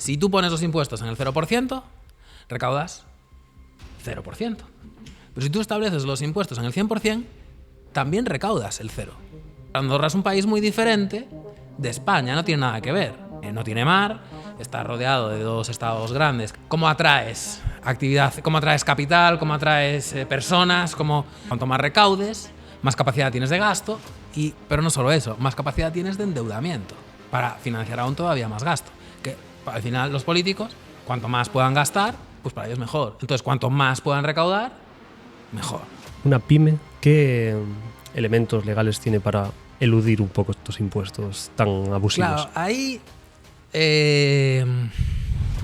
Si tú pones los impuestos en el 0%, recaudas 0%. Pero si tú estableces los impuestos en el 100%, también recaudas el 0. Andorra es un país muy diferente de España, no tiene nada que ver. No tiene mar, está rodeado de 2 estados grandes. ¿Cómo atraes actividad? ¿Cómo atraes capital? ¿Cómo atraes personas? Cuanto más recaudes, más capacidad tienes de gasto. Pero no solo eso, más capacidad tienes de endeudamiento para financiar aún todavía más gasto. Que al final los políticos, cuanto más puedan gastar, pues para ellos mejor. Entonces, cuanto más puedan recaudar, mejor. Una pyme, ¿qué elementos legales tiene para eludir un poco estos impuestos tan abusivos? Claro, ahí...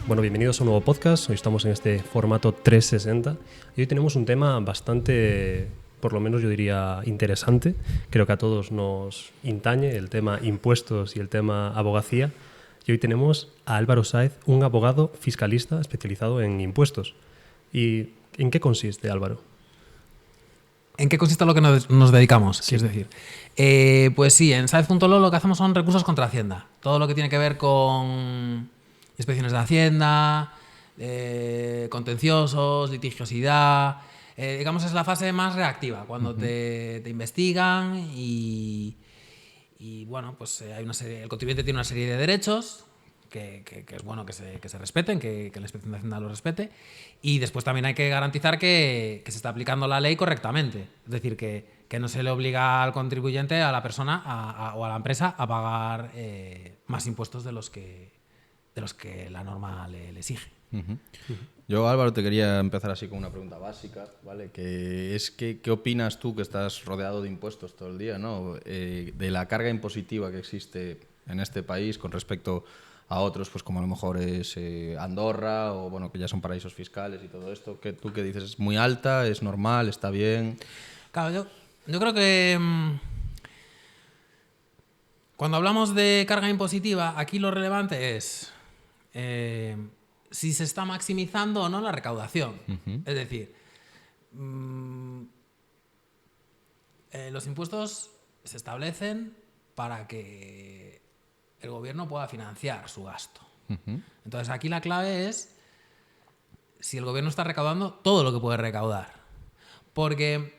Bueno, bienvenidos a un nuevo podcast. Hoy estamos en este formato 360 y hoy tenemos un tema bastante, por lo menos yo diría, interesante. Creo que a todos nos intañe el tema impuestos y el tema abogacía. Y hoy tenemos a Álvaro Sáez, un abogado fiscalista especializado en impuestos. ¿Y en qué consiste, Álvaro? ¿En qué consiste lo que nos dedicamos? Sí. Es decir, pues sí, en Sáez.lo lo que hacemos son recursos contra Hacienda. Todo lo que tiene que ver con inspecciones de Hacienda, contenciosos, litigiosidad. Digamos, es la fase más reactiva, cuando te investigan y bueno, pues hay una serie, el contribuyente tiene una serie de derechos que es bueno que se respeten, que la inspección de Hacienda los respete, y después también hay que garantizar que se está aplicando la ley correctamente, es decir, que no se le obliga al contribuyente, a la persona o a la empresa a pagar más impuestos de los que la norma le exige. Yo, Álvaro, te quería empezar así con una pregunta básica, ¿vale? Que es ¿qué opinas tú, que estás rodeado de impuestos todo el día, ¿no? De la carga impositiva que existe en este país con respecto a otros, pues como a lo mejor es Andorra, o bueno, que ya son paraísos fiscales y todo esto. ¿Tú qué dices? ¿Es muy alta? ¿Es normal? ¿Está bien? Claro, yo creo que cuando hablamos de carga impositiva, aquí lo relevante es si se está maximizando o no la recaudación. Es decir, los impuestos se establecen para que el gobierno pueda financiar su gasto. Entonces aquí la clave es si el gobierno está recaudando todo lo que puede recaudar. Porque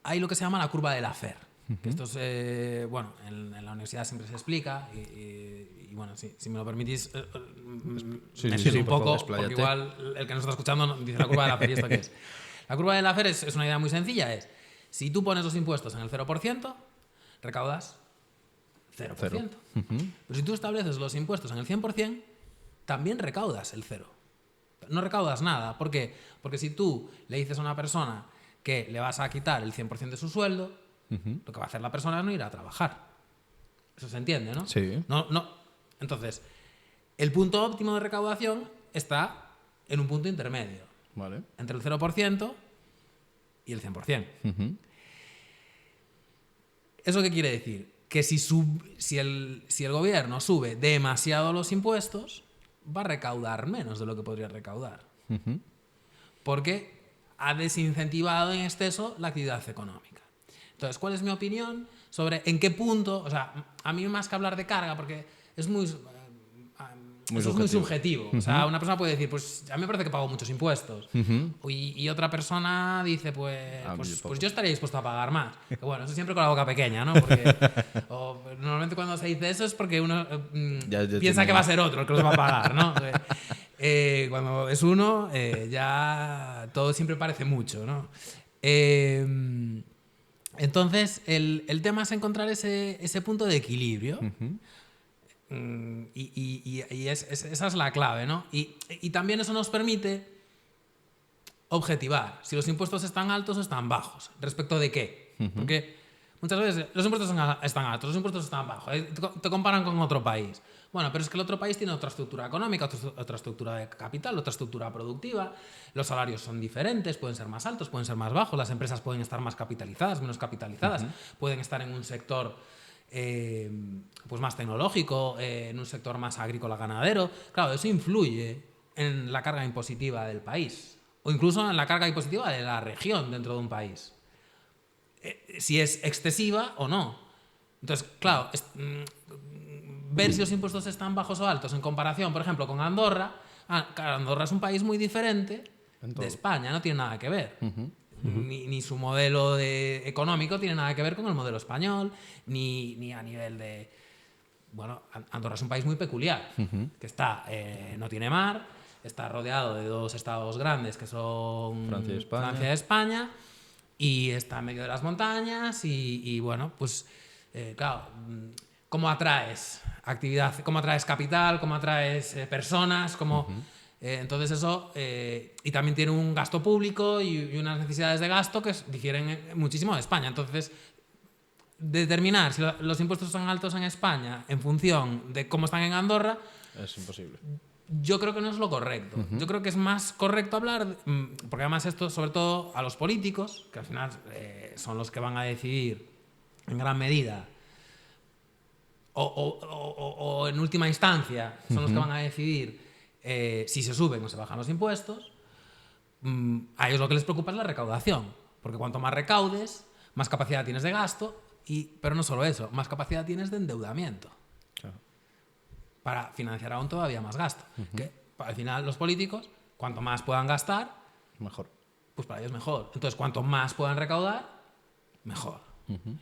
hay lo que se llama la curva de Laffer. Que esto es, bueno, en la universidad siempre se explica y bueno, si me lo permitís, me explico un poco, porque igual el que nos está escuchando dice la curva de Laffer, ¿y esto qué es? La curva de Laffer es una idea muy sencilla, es si tú pones los impuestos en el 0%, recaudas 0%. Pero si tú estableces los impuestos en el 100%, también recaudas el 0%. No recaudas nada. ¿Por qué? Porque si tú le dices a una persona que le vas a quitar el 100% de su sueldo, lo que va a hacer la persona es no ir a trabajar. Eso se entiende, ¿no? Sí. No. Entonces, el punto óptimo de recaudación está en un punto intermedio. Vale. Entre el 0% y el 100%. ¿Eso qué quiere decir? Que si el gobierno sube demasiado los impuestos, va a recaudar menos de lo que podría recaudar. Porque ha desincentivado en exceso la actividad económica. Entonces, ¿cuál es mi opinión sobre en qué punto? O sea, a mí más que hablar de carga, porque es muy subjetivo. O sea, una persona puede decir, pues a mí me parece que pago muchos impuestos. Y otra persona dice, pues yo estaría dispuesto a pagar más. Que bueno, eso siempre con la boca pequeña, ¿no? Porque normalmente cuando se dice eso es porque uno piensa que va a ser otro el que los va a pagar, ¿no? Cuando es uno, ya todo siempre parece mucho, ¿no? Entonces, el tema es encontrar ese punto de equilibrio. Esa es la clave, ¿no? Y también eso nos permite objetivar si los impuestos están altos o están bajos. ¿Respecto de qué? Porque muchas veces los impuestos están altos, los impuestos están bajos. Te comparan con otro país. Bueno, pero es que el otro país tiene otra estructura económica, otra estructura de capital, otra estructura productiva. Los salarios son diferentes, pueden ser más altos, pueden ser más bajos. Las empresas pueden estar más capitalizadas, menos capitalizadas. Pueden estar en un sector pues más tecnológico, en un sector más agrícola ganadero. Claro, eso influye en la carga impositiva del país o incluso en la carga impositiva de la región dentro de un país, si es excesiva o no. Entonces, claro, ver si los impuestos están bajos o altos en comparación, por ejemplo, con Andorra. Claro, Andorra es un país muy diferente de España, no tiene nada que ver. Ni su modelo económico tiene nada que ver con el modelo español, ni a nivel de... Bueno, Andorra es un país muy peculiar, que no tiene mar, está rodeado de dos estados grandes que son Francia y España, y está en medio de las montañas y bueno, pues claro, ¿cómo atraes actividad? ¿Cómo atraes capital? ¿Cómo atraes personas? Entonces eso, y también tiene un gasto público y unas necesidades de gasto que difieren muchísimo de España. Entonces, determinar si los impuestos son altos en España en función de cómo están en Andorra es imposible. Yo creo que no es lo correcto. Yo creo que es más correcto hablar, porque además esto, sobre todo a los políticos, que al final son los que van a decidir en gran medida, o en última instancia, son los que van a decidir si se suben o se bajan los impuestos. A ellos lo que les preocupa es la recaudación, porque cuanto más recaudes, más capacidad tienes de gasto, pero no solo eso, más capacidad tienes de endeudamiento. Claro. Para financiar aún todavía más gasto. Que al final los políticos, cuanto más puedan gastar, mejor. Pues para ellos mejor. Entonces, cuanto más puedan recaudar, mejor.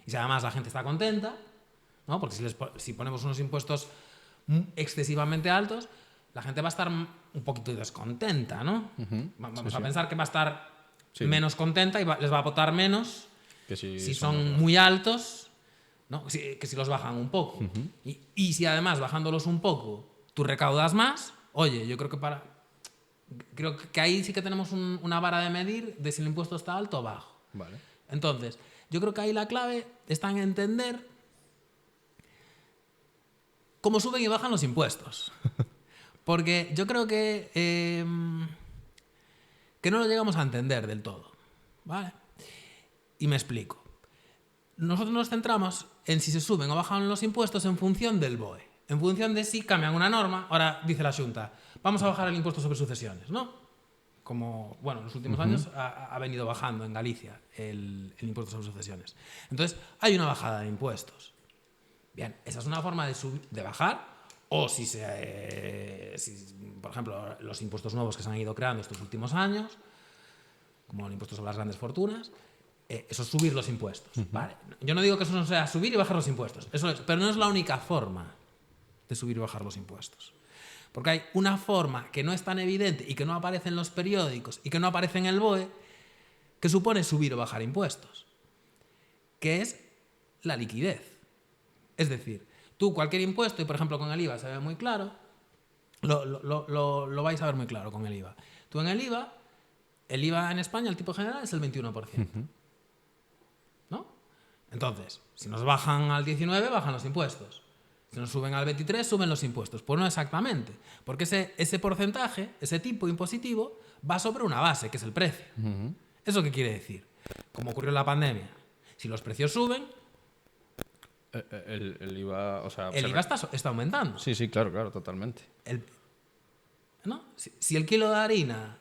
Y si además la gente está contenta, ¿no? Porque si ponemos unos impuestos excesivamente altos, la gente va a estar un poquito descontenta, ¿no? Vamos a pensar que va a estar menos contenta y les va a votar menos que si son muy altos, ¿no? Que si los bajan un poco. Y si además bajándolos un poco tú recaudas más, oye, yo creo que ahí sí que tenemos una vara de medir de si el impuesto está alto o bajo. Vale. Entonces, yo creo que ahí la clave está en entender cómo suben y bajan los impuestos. Porque yo creo que no lo llegamos a entender del todo, ¿vale? Y me explico. Nosotros nos centramos en si se suben o bajan los impuestos en función del BOE. En función de si cambian una norma. Ahora dice la Xunta, vamos a bajar el impuesto sobre sucesiones, ¿no? Como, bueno, en los últimos años ha venido bajando en Galicia el impuesto sobre sucesiones. Entonces, hay una bajada de impuestos. Bien, esa es una forma de bajar. O si, por ejemplo, los impuestos nuevos que se han ido creando estos últimos años, como el impuesto sobre las grandes fortunas, eso es subir los impuestos. Vale. Yo no digo que eso no sea subir y bajar los impuestos, eso es, pero no es la única forma de subir y bajar los impuestos. Porque hay una forma que no es tan evidente y que no aparece en los periódicos y que no aparece en el BOE, que supone subir o bajar impuestos, que es la liquidez. Es decir, tú cualquier impuesto, y por ejemplo con el IVA se ve muy claro, lo vais a ver muy claro con el IVA. Tú en el IVA en España, el tipo general es el 21%. ¿No? Entonces, si nos bajan al 19, bajan los impuestos. Si nos suben al 23, suben los impuestos. Pues no exactamente, porque ese porcentaje, ese tipo impositivo, va sobre una base, que es el precio. ¿Eso qué quiere decir? Como ocurrió en la pandemia. Si los precios suben, el IVA, o sea, el IVA está aumentando. Sí, claro, totalmente. ¿No? Si el kilo de harina,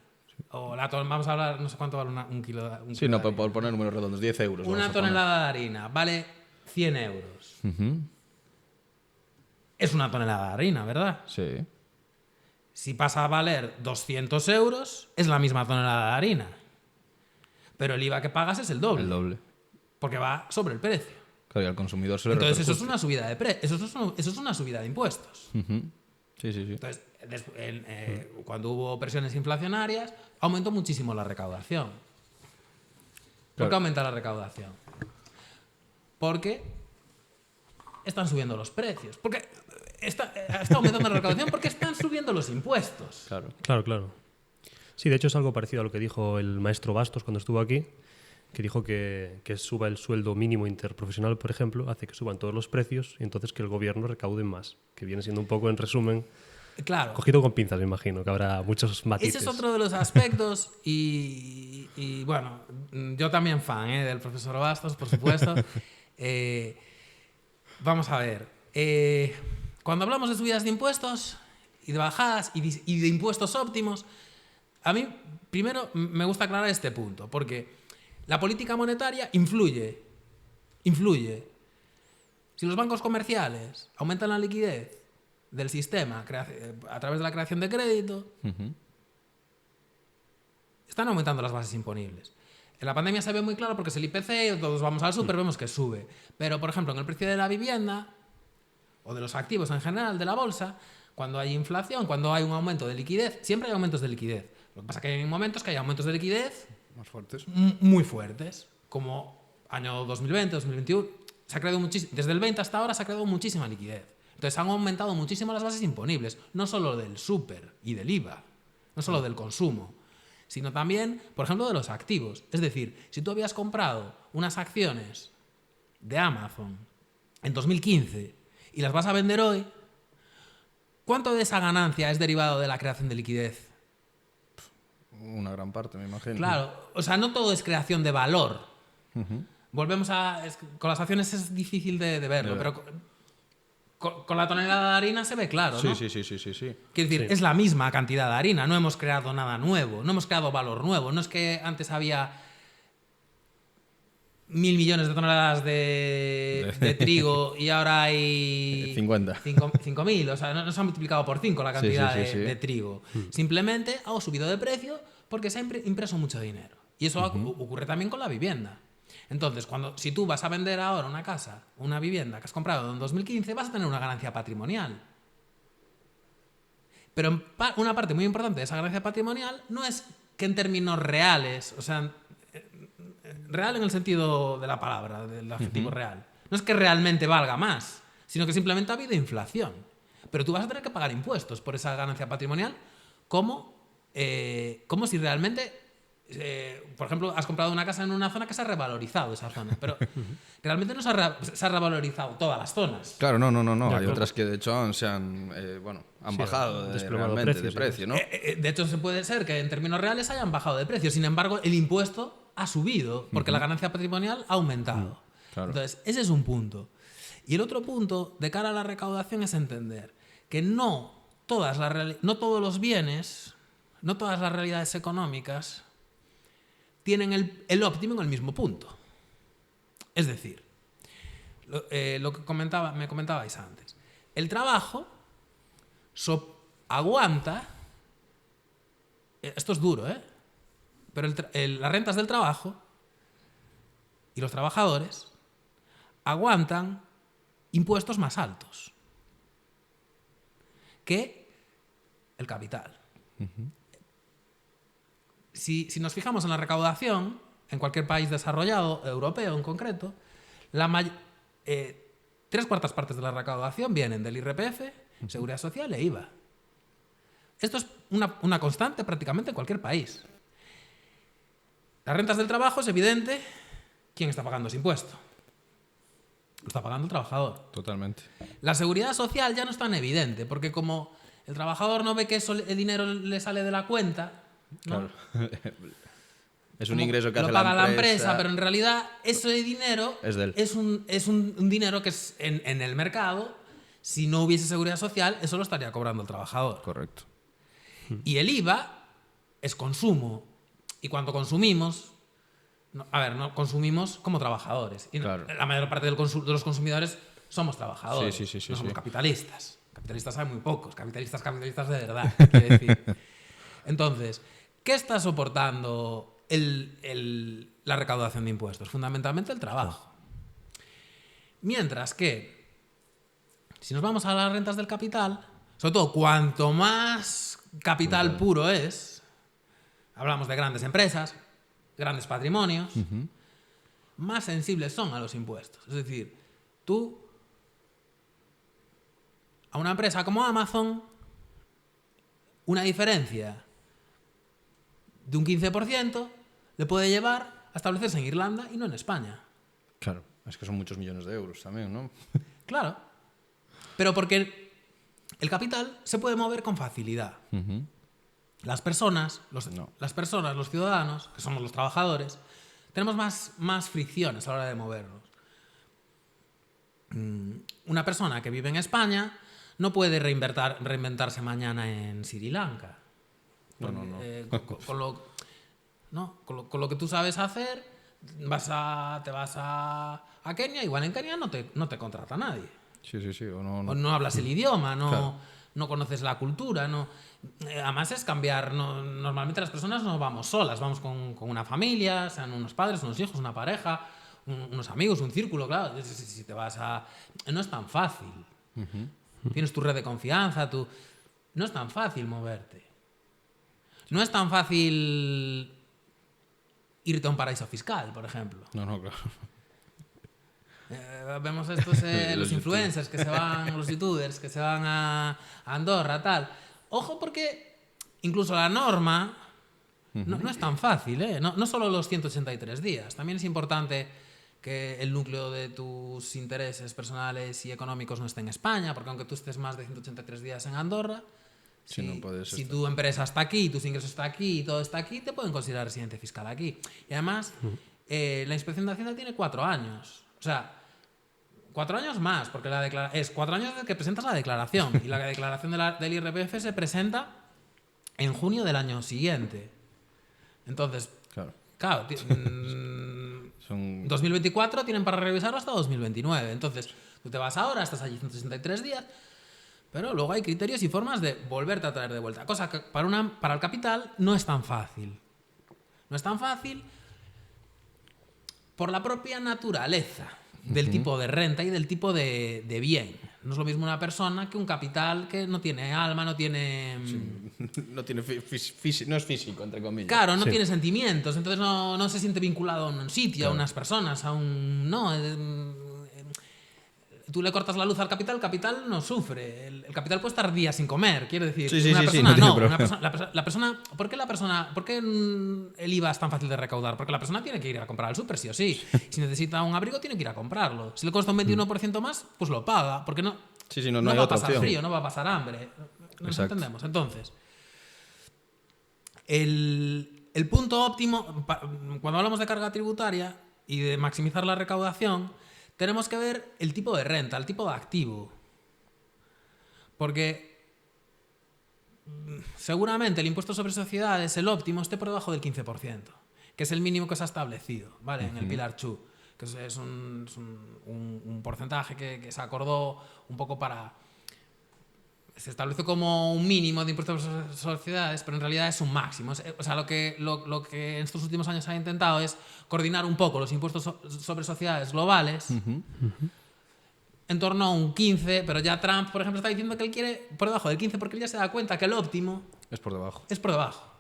o vamos a hablar, no sé cuánto vale un kilo de harina. Sí, no, por poner números redondos, 10 euros. Una tonelada de harina vale 100 euros. Es una tonelada de harina, ¿verdad? Sí. Si pasa a valer 200 euros, es la misma tonelada de harina. Pero el IVA que pagas es el doble. El doble. Porque va sobre el precio. Claro, y al consumidor se le Entonces repercute. eso es una subida de eso es una subida de impuestos. Sí. Entonces, cuando hubo presiones inflacionarias, aumentó muchísimo la recaudación. ¿Por qué aumenta la recaudación? Porque están subiendo los precios. Porque está aumentando la recaudación porque están subiendo los impuestos. Claro. Sí, de hecho es algo parecido a lo que dijo el maestro Bastos cuando estuvo aquí, que dijo que suba el sueldo mínimo interprofesional, por ejemplo, hace que suban todos los precios y entonces que el gobierno recaude más, que viene siendo un poco, en resumen, claro, cogido con pinzas, me imagino, que habrá muchos matices. Ese es otro de los aspectos y bueno, yo también fan del profesor Bastos, por supuesto. Vamos a ver, cuando hablamos de subidas de impuestos y de bajadas y de impuestos óptimos, a mí primero me gusta aclarar este punto, porque la política monetaria influye. Si los bancos comerciales aumentan la liquidez del sistema a través de la creación de crédito, están aumentando las bases imponibles. En la pandemia se ve muy claro porque es el IPC, todos vamos al súper, vemos que sube. Pero, por ejemplo, en el precio de la vivienda o de los activos en general de la bolsa, cuando hay inflación, cuando hay un aumento de liquidez, siempre hay aumentos de liquidez. Lo que pasa es que hay momentos que hay aumentos de liquidez más fuertes, muy fuertes, como año 2020, 2021. Se ha creado desde el 20 hasta ahora se ha creado muchísima liquidez. Entonces han aumentado muchísimo las bases imponibles, no solo del súper y del IVA, no solo del consumo, sino también, por ejemplo, de los activos. Es decir, si tú habías comprado unas acciones de Amazon en 2015 y las vas a vender hoy, ¿cuánto de esa ganancia es derivado de la creación de liquidez? Una gran parte, me imagino. Claro, o sea, no todo es creación de valor. Volvemos con las acciones es difícil de verlo, pero con la tonelada de harina se ve claro, ¿no? Sí. Quiero decir, es la misma cantidad de harina, no hemos creado nada nuevo, no hemos creado valor nuevo, no es que antes había 1.000 millones de toneladas de trigo y ahora hay 5.000, o sea, no se ha multiplicado por 5 la cantidad de trigo. Simplemente ha subido de precio porque se ha impreso mucho dinero. Y eso ocurre también con la vivienda. Entonces, si tú vas a vender ahora una casa, una vivienda que has comprado en 2015, vas a tener una ganancia patrimonial. Pero una parte muy importante de esa ganancia patrimonial no es que en términos reales, o sea, real en el sentido de la palabra, del adjetivo real, no es que realmente valga más, sino que simplemente ha habido inflación. Pero tú vas a tener que pagar impuestos por esa ganancia patrimonial como si realmente... por ejemplo, has comprado una casa en una zona que se ha revalorizado esa zona, pero realmente no se ha revalorizado todas las zonas. Claro, no. Hay otras que de hecho han bajado realmente de precio, ¿no? De hecho, puede ser que en términos reales hayan bajado de precio. Sin embargo, el impuesto ha subido porque la ganancia patrimonial ha aumentado. Claro. Entonces, ese es un punto. Y el otro punto de cara a la recaudación es entender que no todos los bienes, no todas las realidades económicas tienen el óptimo en el mismo punto. Es decir, lo que me comentabais antes. El trabajo aguanta, esto es duro, pero las rentas del trabajo y los trabajadores aguantan impuestos más altos que el capital. Si nos fijamos en la recaudación, en cualquier país desarrollado, europeo en concreto, 3/4 partes de la recaudación vienen del IRPF, Seguridad Social e IVA. Esto es una constante prácticamente en cualquier país. Las rentas del trabajo es evidente. ¿Quién está pagando ese impuesto? Lo está pagando el trabajador. Totalmente. La Seguridad Social ya no es tan evidente, porque como el trabajador no ve que el dinero le sale de la cuenta... ¿no? Claro. Es un ingreso que hace la empresa, pero en realidad ese dinero es un dinero que es en el mercado. Si no hubiese seguridad social, eso lo estaría cobrando el trabajador. Correcto. Y el IVA es consumo. Y cuando consumimos, no consumimos como trabajadores. Y claro. La mayor parte de los consumidores somos trabajadores. Sí, no somos capitalistas. Capitalistas hay muy pocos. Capitalistas de verdad, quiere decir. Entonces, ¿qué está soportando la recaudación de impuestos? Fundamentalmente el trabajo. Mientras que, si nos vamos a las rentas del capital, sobre todo cuanto más capital puro es, hablamos de grandes empresas, grandes patrimonios, más sensibles son a los impuestos. Es decir, tú, a una empresa como Amazon, una diferencia de un 15% le puede llevar a establecerse en Irlanda y no en España. Claro, es que son muchos millones de euros también, ¿no? Claro, pero porque el capital se puede mover con facilidad. Las personas, los ciudadanos, que somos los trabajadores, tenemos más fricciones a la hora de movernos. Una persona que vive en España no puede reinventarse mañana en Sri Lanka. Con lo que tú sabes hacer, te vas a Kenia, igual en Kenia no te contrata nadie. Sí. O no hablas el idioma, no conoces la cultura. Además es cambiar. Normalmente las personas no vamos solas, vamos con una familia, sean unos padres, unos hijos, una pareja, unos amigos, un círculo, claro. Si te vas no es tan fácil. Tienes tu red de confianza, no es tan fácil moverte. No es tan fácil irte a un paraíso fiscal, por ejemplo. No, claro. Vemos estos los influencers que se van, los youtubers que se van a Andorra, tal. Ojo, porque incluso la norma no es tan fácil, ¿eh? No solo los 183 días. También es importante que el núcleo de tus intereses personales y económicos no esté en España, porque aunque tú estés más de 183 días en Andorra, si tu empresa está aquí, tus ingresos están aquí y todo está aquí, te pueden considerar residente fiscal aquí. Y además, la Inspección de Hacienda tiene 4 años. O sea, 4 años más, porque es 4 años desde que presentas la declaración. Y la declaración del IRPF se presenta en junio del año siguiente. Entonces, claro 2024 tienen para revisarlo hasta 2029. Entonces, tú te vas ahora, estás allí 163 días, pero luego hay criterios y formas de volverte a traer de vuelta. Cosa que para el capital no es tan fácil. No es tan fácil por la propia naturaleza del tipo de renta y del tipo de bien. No es lo mismo una persona que un capital que no tiene alma, no tiene... no tiene no es físico, entre comillas. Claro, no tiene sentimientos, entonces no se siente vinculado a un sitio, a unas personas, a un... Tú le cortas la luz al capital, el capital no sufre. El capital puede estar días sin comer, quiero decir. Una persona no. La persona, ¿por qué el IVA es tan fácil de recaudar? Porque la persona tiene que ir a comprar al súper, sí o sí. Si necesita un abrigo, tiene que ir a comprarlo. Si le cuesta un 21% más, pues lo paga. Porque no va a pasar frío, no va a pasar hambre. ¿Nos entendemos? Entonces, el punto óptimo, cuando hablamos de carga tributaria y de maximizar la recaudación, tenemos que ver el tipo de renta, el tipo de activo. Porque seguramente el impuesto sobre sociedades, el óptimo, esté por debajo del 15%, que es el mínimo que se ha establecido, ¿vale? En el Pilar Chu, que es un porcentaje que se acordó un poco se estableció como un mínimo de impuestos sobre sociedades, pero en realidad es un máximo. O sea, lo que en estos últimos años se ha intentado es coordinar un poco los impuestos sobre sociedades globales en torno a un 15, pero ya Trump, por ejemplo, está diciendo que él quiere por debajo del 15 porque él ya se da cuenta que el óptimo es por debajo.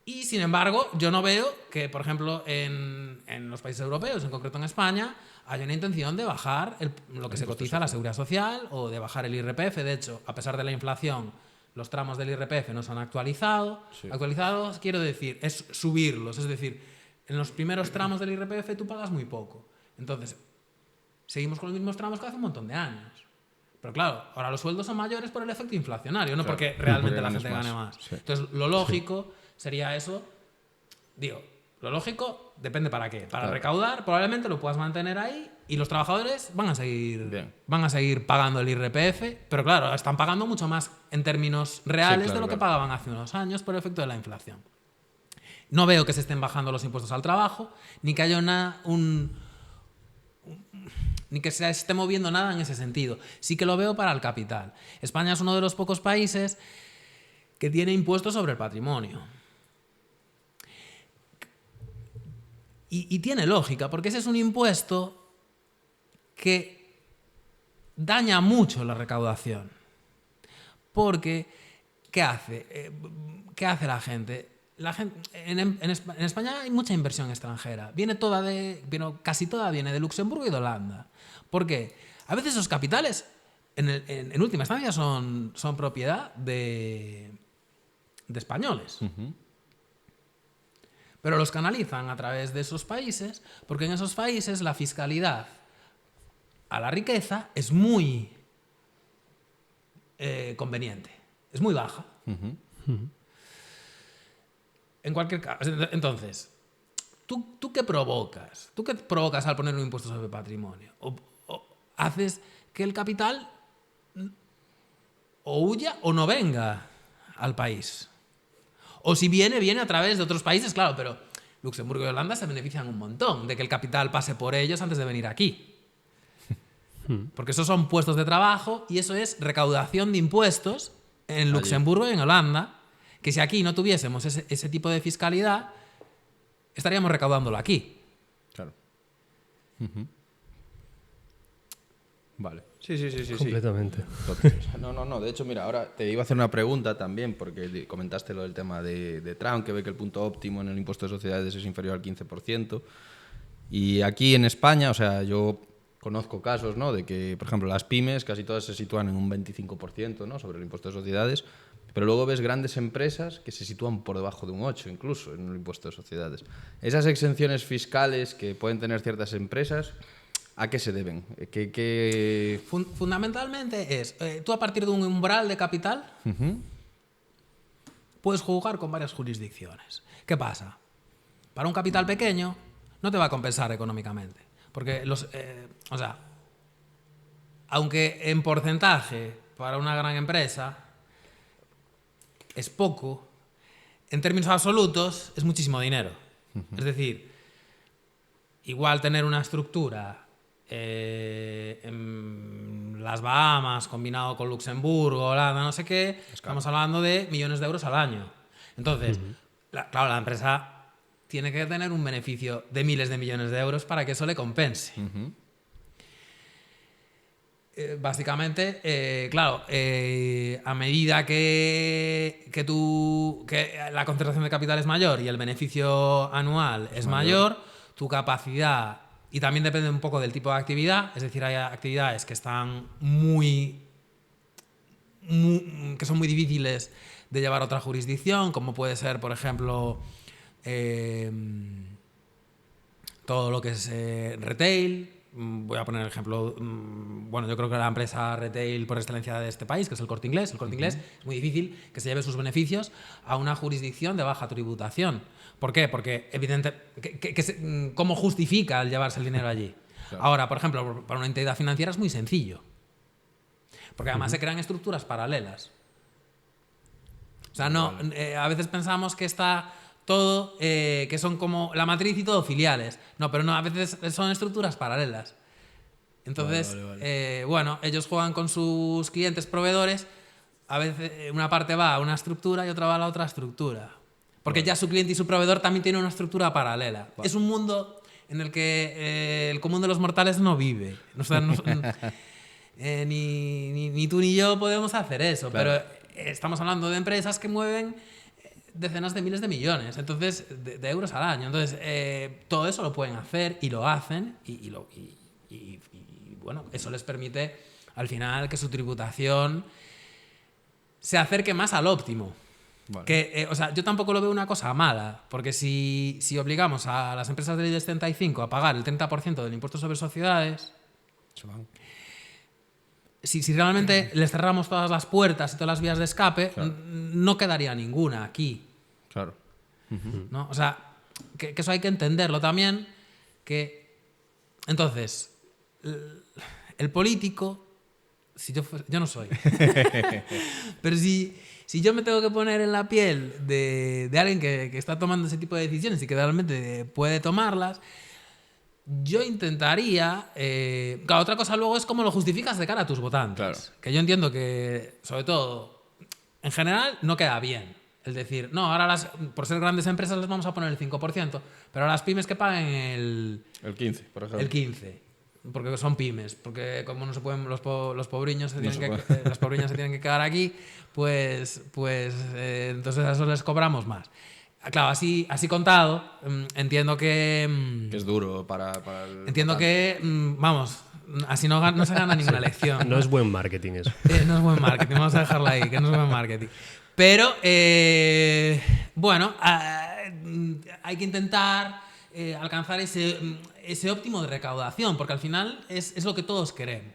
Y, sin embargo, yo no veo que, por ejemplo, en los países europeos, en concreto en España, haya una intención de bajar lo que se cotiza a la seguridad social o de bajar el IRPF. De hecho, a pesar de la inflación, los tramos del IRPF no se han actualizado. Sí. Actualizados, quiero decir, es subirlos. Es decir, en los primeros tramos del IRPF tú pagas muy poco. Entonces, seguimos con los mismos tramos que hace un montón de años. Pero claro, ahora los sueldos son mayores por el efecto inflacionario, no porque realmente la gente gane más. Sí. Entonces, lo lógico sería eso. Lo lógico depende para qué. Para recaudar, probablemente lo puedas mantener ahí y los trabajadores van a seguir pagando el IRPF, pero claro, están pagando mucho más en términos reales de lo que pagaban hace unos años por el efecto de la inflación. No veo que se estén bajando los impuestos al trabajo, ni que haya ni que se esté moviendo nada en ese sentido. Sí que lo veo para el capital. España es uno de los pocos países que tiene impuestos sobre el patrimonio. Y tiene lógica, porque ese es un impuesto que daña mucho la recaudación. Porque, ¿qué hace? ¿Qué hace la gente? En España hay mucha inversión extranjera. Casi toda viene de Luxemburgo y de Holanda. ¿Por qué? A veces esos capitales, en última instancia, son propiedad de españoles. Pero los canalizan a través de esos países, porque en esos países la fiscalidad a la riqueza es muy conveniente, es muy baja. En cualquier caso, entonces, ¿tú qué provocas? ¿Tú qué provocas al poner un impuesto sobre patrimonio? O haces que el capital o huya o no venga al país. O si viene a través de otros países, claro, pero Luxemburgo y Holanda se benefician un montón de que el capital pase por ellos antes de venir aquí. Porque esos son puestos de trabajo y eso es recaudación de impuestos en Luxemburgo y en Holanda, que si aquí no tuviésemos ese tipo de fiscalidad, estaríamos recaudándolo aquí. Claro. Vale. Sí. Completamente. No. De hecho, mira, ahora te iba a hacer una pregunta también, porque comentaste lo del tema de Trump, que ve que el punto óptimo en el impuesto de sociedades es inferior al 15%. Y aquí en España, o sea, yo conozco casos, ¿no?, de que, por ejemplo, las pymes casi todas se sitúan en un 25%, ¿no?, sobre el impuesto de sociedades, pero luego ves grandes empresas que se sitúan por debajo de un 8% incluso en el impuesto de sociedades. Esas exenciones fiscales que pueden tener ciertas empresas, ¿a qué se deben? Fundamentalmente es, tú a partir de un umbral de capital puedes jugar con varias jurisdicciones. ¿Qué pasa? Para un capital pequeño no te va a compensar económicamente. Porque aunque en porcentaje para una gran empresa es poco, en términos absolutos es muchísimo dinero. Es decir, igual tener una estructura en las Bahamas combinado con Luxemburgo, Holanda, no sé qué, estamos hablando de millones de euros al año. Entonces, claro, la empresa tiene que tener un beneficio de miles de millones de euros para que eso le compense. Básicamente, claro, a medida que la concentración de capital es mayor y el beneficio anual es mayor, tu capacidad, y también depende un poco del tipo de actividad, es decir, hay actividades que están que son muy difíciles de llevar a otra jurisdicción, como puede ser, por ejemplo, todo lo que es retail. Voy a poner el ejemplo, bueno, yo creo que la empresa retail por excelencia de este país, que es el Corte Inglés. El Corte Inglés es muy difícil que se lleve sus beneficios a una jurisdicción de baja tributación. ¿Por qué? Porque, evidentemente, ¿cómo justifica el llevarse el dinero allí? Claro. Ahora, por ejemplo, para una entidad financiera es muy sencillo. Porque además se crean estructuras paralelas. O sea, a veces pensamos que está todo, que son como la matriz y todo filiales. No, pero no, a veces son estructuras paralelas. Entonces, bueno, ellos juegan con sus clientes proveedores. A veces una parte va a una estructura y otra va a la otra estructura. Porque ya su cliente y su proveedor también tienen una estructura paralela. Es un mundo en el que el común de los mortales no vive. O sea, ni tú ni yo podemos hacer eso. Claro. Pero estamos hablando de empresas que mueven decenas de miles de millones, entonces, de euros al año. Entonces, todo eso lo pueden hacer y lo hacen y bueno, eso les permite al final que su tributación se acerque más al óptimo. Vale. O sea, yo tampoco lo veo una cosa mala, porque si obligamos a las empresas del IBEX 35 a pagar el 30% del impuesto sobre sociedades, si realmente les cerramos todas las puertas y todas las vías de escape, claro, no quedaría ninguna aquí. Claro. ¿No? O sea, que eso hay que entenderlo también, que entonces el político, si yo no soy, pero si yo me tengo que poner en la piel de alguien que está tomando ese tipo de decisiones y que realmente puede tomarlas, yo intentaría... claro, otra cosa luego es cómo lo justificas de cara a tus votantes. Claro. Que yo entiendo que, sobre todo, en general, no queda bien. Es decir, no, ahora por ser grandes empresas les vamos a poner el 5%, pero a las pymes que paguen el 15%, por ejemplo. El 15%. Porque son pymes. Porque como no se pueden... Los pobriños las pobriñas se tienen que quedar aquí, pues entonces a eso les cobramos más. Claro, así contado, entiendo que es duro para el entiendo votante. Vamos, así no se gana ninguna elección. No es buen marketing eso. No es buen marketing, vamos a dejarlo ahí, que no es buen marketing. Pero, bueno, hay que intentar alcanzar ese óptimo de recaudación, porque al final es lo que todos queremos.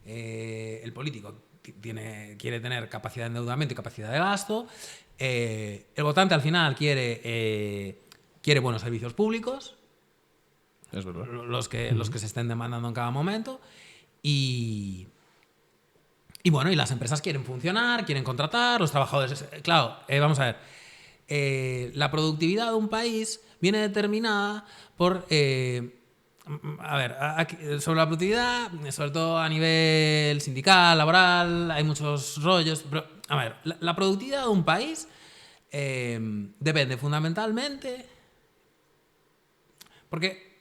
El político quiere tener capacidad de endeudamiento y capacidad de gasto. El votante al final quiere buenos servicios públicos, es verdad, los que se estén demandando en cada momento, y bueno, y las empresas quieren funcionar, quieren contratar, los trabajadores, claro, vamos a ver, la productividad de un país viene determinada por A ver, aquí, sobre la productividad, sobre todo a nivel sindical, laboral, hay muchos rollos. Pero, a ver, la productividad de un país depende fundamentalmente. Porque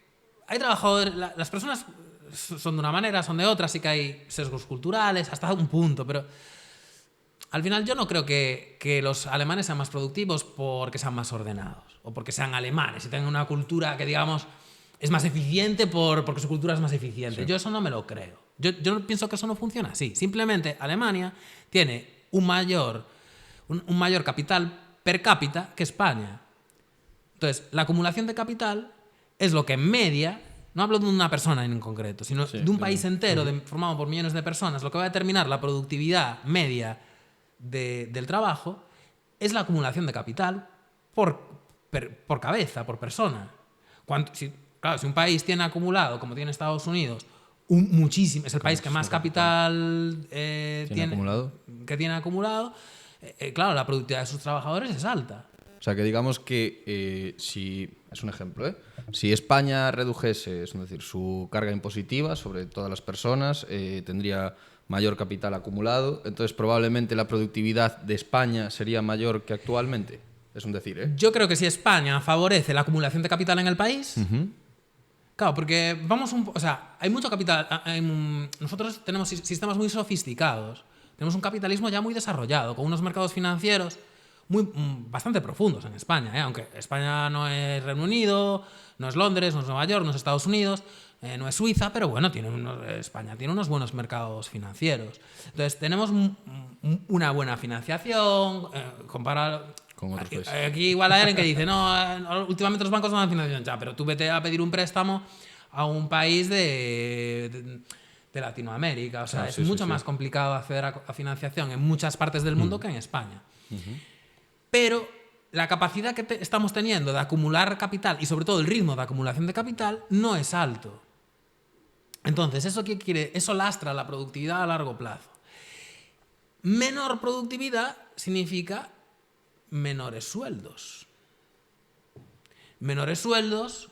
hay trabajadores, las personas son de una manera, son de otra, sí que hay sesgos culturales hasta un punto, pero al final yo no creo que los alemanes sean más productivos porque sean más ordenados o porque sean alemanes y tengan una cultura que, digamos, es más eficiente porque su cultura es más eficiente. Sí. Yo eso no me lo creo. Yo pienso que eso no funciona así. Simplemente Alemania tiene un mayor capital per cápita que España. Entonces, la acumulación de capital es lo que en media, no hablo de una persona en concreto, sino de un país entero formado por millones de personas, lo que va a determinar la productividad media del trabajo es la acumulación de capital por cabeza, por persona. Claro, si un país tiene acumulado, como tiene Estados Unidos, muchísimo, es el país que más capital tiene acumulado, claro, la productividad de sus trabajadores es alta. O sea, que digamos que si, es un ejemplo, si España redujese, es decir, su carga impositiva sobre todas las personas, tendría mayor capital acumulado, entonces probablemente la productividad de España sería mayor que actualmente. Es un decir, ¿eh? Yo creo que si España favorece la acumulación de capital en el país, claro, porque o sea, hay mucho capital. Nosotros tenemos sistemas muy sofisticados, tenemos un capitalismo ya muy desarrollado, con unos mercados financieros bastante profundos en España, aunque España no es Reino Unido, no es Londres, no es Nueva York, no es Estados Unidos, no es Suiza, pero bueno, España tiene unos buenos mercados financieros. Entonces tenemos una buena financiación, comparado con otros países. Aquí igual hay alguien que dice, no, últimamente los bancos no dan financiación, ya, pero tú vete a pedir un préstamo a un país de Latinoamérica, o sea, es mucho más complicado acceder a financiación en muchas partes del mundo que en España. Pero la capacidad que estamos teniendo de acumular capital y sobre todo el ritmo de acumulación de capital no es alto. Entonces, ¿eso qué quiere? Eso lastra la productividad a largo plazo. Menor productividad significa menores sueldos. Menores sueldos,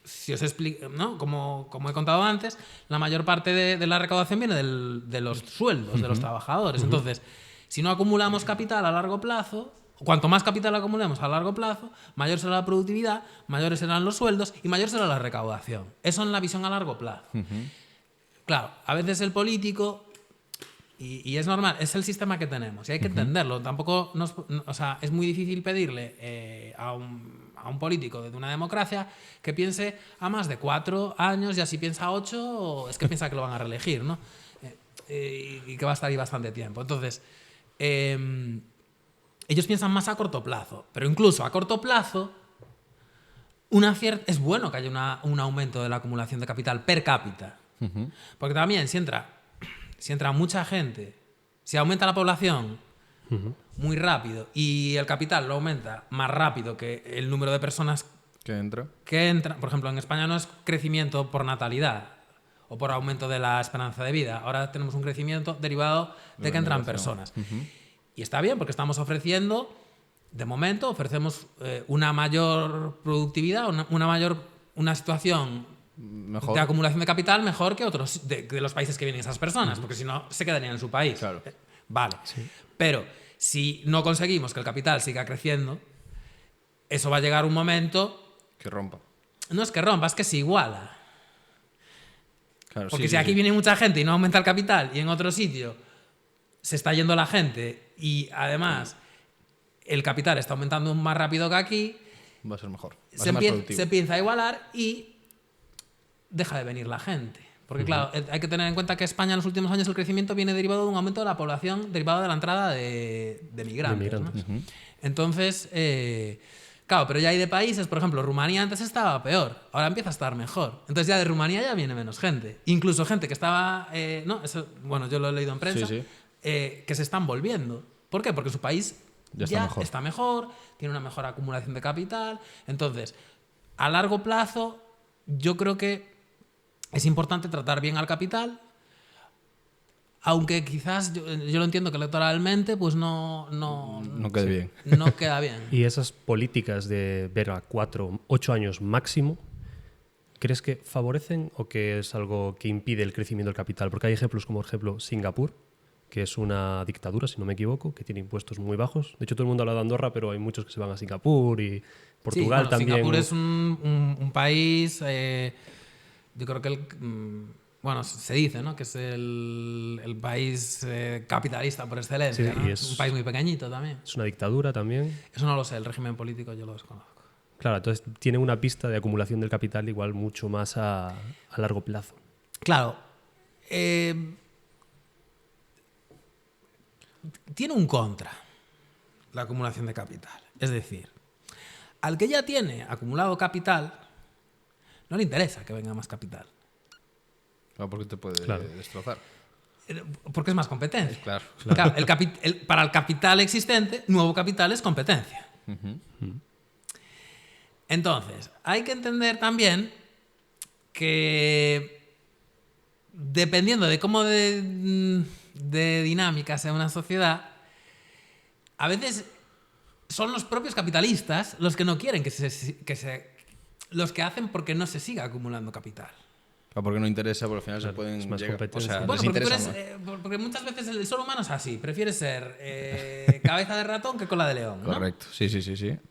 si os explico, ¿no? Como he contado antes, la mayor parte de la recaudación viene de los sueldos de los trabajadores. Entonces, si no acumulamos capital a largo plazo, cuanto más capital acumulemos a largo plazo, mayor será la productividad, mayores serán los sueldos y mayor será la recaudación. Eso en la visión a largo plazo. Claro, a veces el político, y es normal, es el sistema que tenemos y hay que entenderlo. Tampoco o sea, es muy difícil pedirle a un político de una democracia que piense a más de 4 años, y si piensa a 8, es que piensa que lo van a reelegir, ¿no? Y que va a estar ahí bastante tiempo. Entonces, ellos piensan más a corto plazo, pero incluso a corto plazo es bueno que haya un aumento de la acumulación de capital per cápita. Porque también si entra mucha gente, si aumenta la población muy rápido y el capital lo aumenta más rápido que el número de personas que entran, por ejemplo, en España no es crecimiento por natalidad o por aumento de la esperanza de vida, ahora tenemos un crecimiento derivado de que entran personas. Y está bien, porque estamos ofreciendo, de momento, ofrecemos una mayor productividad, una situación mejor de acumulación de capital mejor que otros de los países que vienen esas personas, porque si no, se quedarían en su país. Claro. Vale. Sí. Pero si no conseguimos que el capital siga creciendo, eso va a llegar un momento que rompa. No es que rompa, es que se iguala. Claro, porque si aquí viene mucha gente y no aumenta el capital y en otro sitio se está yendo la gente y además el capital está aumentando más rápido que aquí, va a ser mejor. Se empieza a igualar y deja de venir la gente. Porque claro, hay que tener en cuenta que España en los últimos años el crecimiento viene derivado de un aumento de la población, derivado de la entrada de migrantes. ¿No? Entonces, claro, pero ya hay de países, por ejemplo, Rumanía antes estaba peor, ahora empieza a estar mejor. Entonces ya de Rumanía ya viene menos gente. Incluso gente que estaba, eso, bueno, yo lo he leído en prensa, que se están volviendo. ¿Por qué? Porque su país ya está mejor, tiene una mejor acumulación de capital. Entonces, a largo plazo, yo creo que es importante tratar bien al capital, aunque quizás yo lo entiendo que electoralmente pues no quede bien. No queda bien. Y esas políticas de ver a 4, 8 años máximo, ¿crees que favorecen o que es algo que impide el crecimiento del capital? Porque hay ejemplos como, por ejemplo, Singapur, que es una dictadura, si no me equivoco, que tiene impuestos muy bajos. De hecho, todo el mundo habla de Andorra, pero hay muchos que se van a Singapur y Portugal sí, bueno, también. Singapur es un país, yo creo que bueno, se dice, ¿no?, que es el país capitalista por excelencia, Sí, ¿no? y Es un país muy pequeñito también. Es una dictadura también. Eso no lo sé, el régimen político yo lo desconozco. Claro, entonces tiene una pista de acumulación del capital igual mucho más a largo plazo. Claro. Tiene un contra la acumulación de capital. Es decir, al que ya tiene acumulado capital, no le interesa que venga más capital. Claro, porque te puede destrozar. Porque es más competencia. Claro. Para el capital existente, nuevo capital es competencia. Entonces, hay que entender también que dependiendo de cómo de dinámica sea una sociedad, a veces son los propios capitalistas los que no quieren los que hacen porque no se siga acumulando capital. Porque no interesa, porque al final se pueden es más llegar. competencia. O sea, Bueno, les porque, interesa, porque muchas veces el ser humano es así, prefiere ser cabeza de ratón que cola de león, ¿no? Correcto, sí.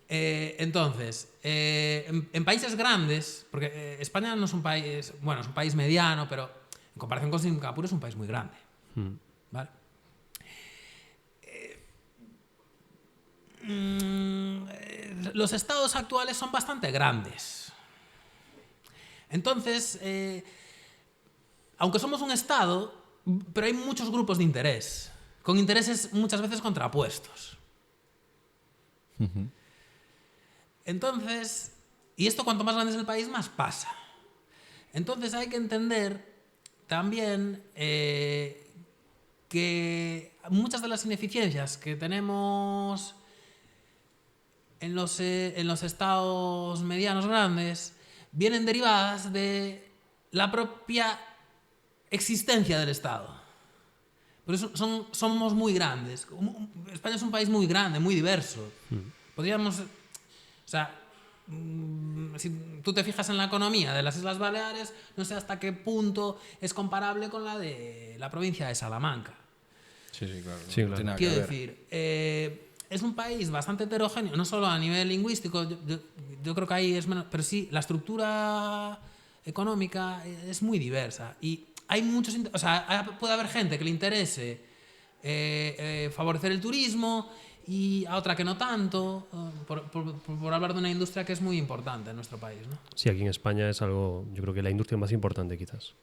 Entonces, en países grandes, porque España no es un país, bueno, es un país mediano, pero en comparación con Singapur es un país muy grande, ¿vale? Los estados actuales son bastante grandes. Entonces, aunque somos un estado, pero hay muchos grupos de interés, con intereses muchas veces contrapuestos. Entonces, y esto cuanto más grande es el país, más pasa. Entonces hay que entender también que muchas de las ineficiencias que tenemos en los estados medianos grandes vienen derivadas de la propia existencia del Estado. Por eso somos muy grandes. España es un país muy grande, muy diverso. Podríamos... O sea, si tú te fijas en la economía de las Islas Baleares, no sé hasta qué punto es comparable con la de la provincia de Salamanca. Sí, claro. Sí, claro. Tiene nada Quiero que ver. decir, es un país bastante heterogéneo, no solo a nivel lingüístico, yo creo que ahí es menos, pero sí, la estructura económica es muy diversa y hay muchos, o sea, puede haber gente que le interese favorecer el turismo y a otra que no tanto, por hablar de una industria que es muy importante en nuestro país, ¿no? Sí, aquí en España es algo, yo creo que la industria más importante quizás.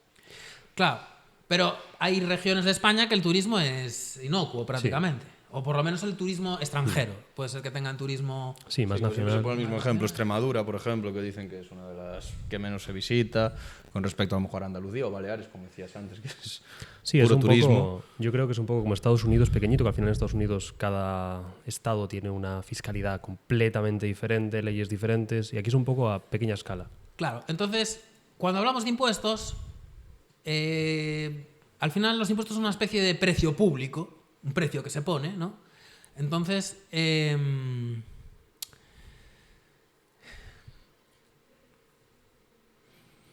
Claro, pero hay regiones de España que el turismo es inocuo prácticamente. Sí. O por lo menos el turismo extranjero. Puede ser que tengan turismo... Sí, más nacional. Se pone el mismo ejemplo, Extremadura, por ejemplo, que dicen que es una de las que menos se visita, con respecto a lo mejor a Andalucía o Baleares, como decías antes, que es sí, puro es un turismo. Poco, yo creo que es un poco como Estados Unidos pequeñito, que al final en Estados Unidos cada estado tiene una fiscalidad completamente diferente, leyes diferentes, y aquí es un poco a pequeña escala. Claro, entonces, cuando hablamos de impuestos, al final los impuestos son una especie de precio público, un precio que se pone, ¿no? Entonces,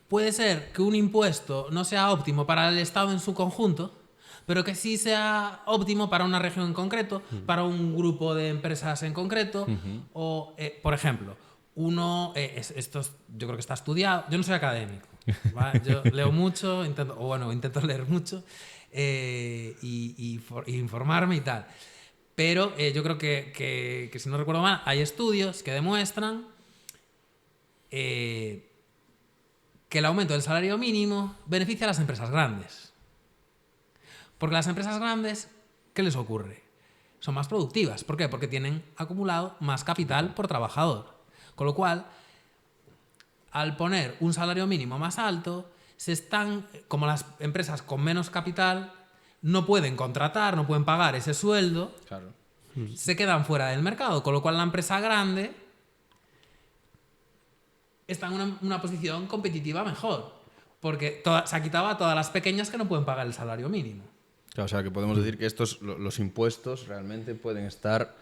puede ser que un impuesto no sea óptimo para el Estado en su conjunto, pero que sí sea óptimo para una región en concreto, para un grupo de empresas en concreto, o, por ejemplo, esto yo creo que está estudiado, yo no soy académico, ¿vale? Yo leo mucho, intento leer mucho y informarme y tal. Pero yo creo que, si no recuerdo mal, hay estudios que demuestran que el aumento del salario mínimo beneficia a las empresas grandes. Porque las empresas grandes, ¿qué les ocurre? Son más productivas. ¿Por qué? Porque tienen acumulado más capital por trabajador. Con lo cual, al poner un salario mínimo más alto, como las empresas con menos capital no pueden contratar, no pueden pagar ese sueldo, claro, se quedan fuera del mercado, con lo cual la empresa grande está en una posición competitiva mejor, porque se ha quitado a todas las pequeñas que no pueden pagar el salario mínimo. Claro, o sea, que podemos decir que los impuestos realmente pueden estar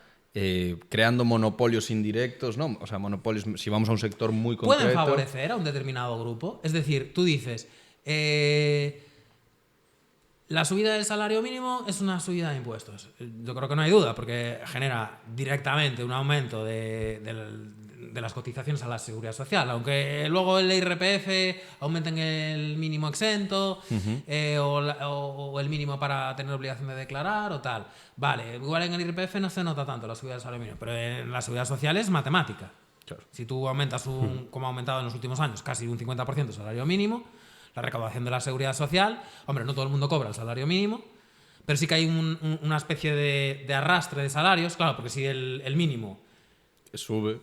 creando monopolios indirectos, ¿no? O sea, monopolios, si vamos a un sector muy concreto... Pueden favorecer a un determinado grupo. Es decir, tú dices, la subida del salario mínimo es una subida de impuestos. Yo creo que no hay duda, porque genera directamente un aumento de las cotizaciones a la seguridad social, aunque luego el IRPF aumenten el mínimo exento o el mínimo para tener obligación de declarar o tal. Vale, igual en el IRPF no se nota tanto la subida del salario mínimo, pero en la seguridad social es matemática. Claro. Si tú aumentas, como ha aumentado en los últimos años, casi un 50% el salario mínimo, la recaudación de la seguridad social, hombre, no todo el mundo cobra el salario mínimo, pero sí que hay una especie de arrastre de salarios, claro, porque si el mínimo sube,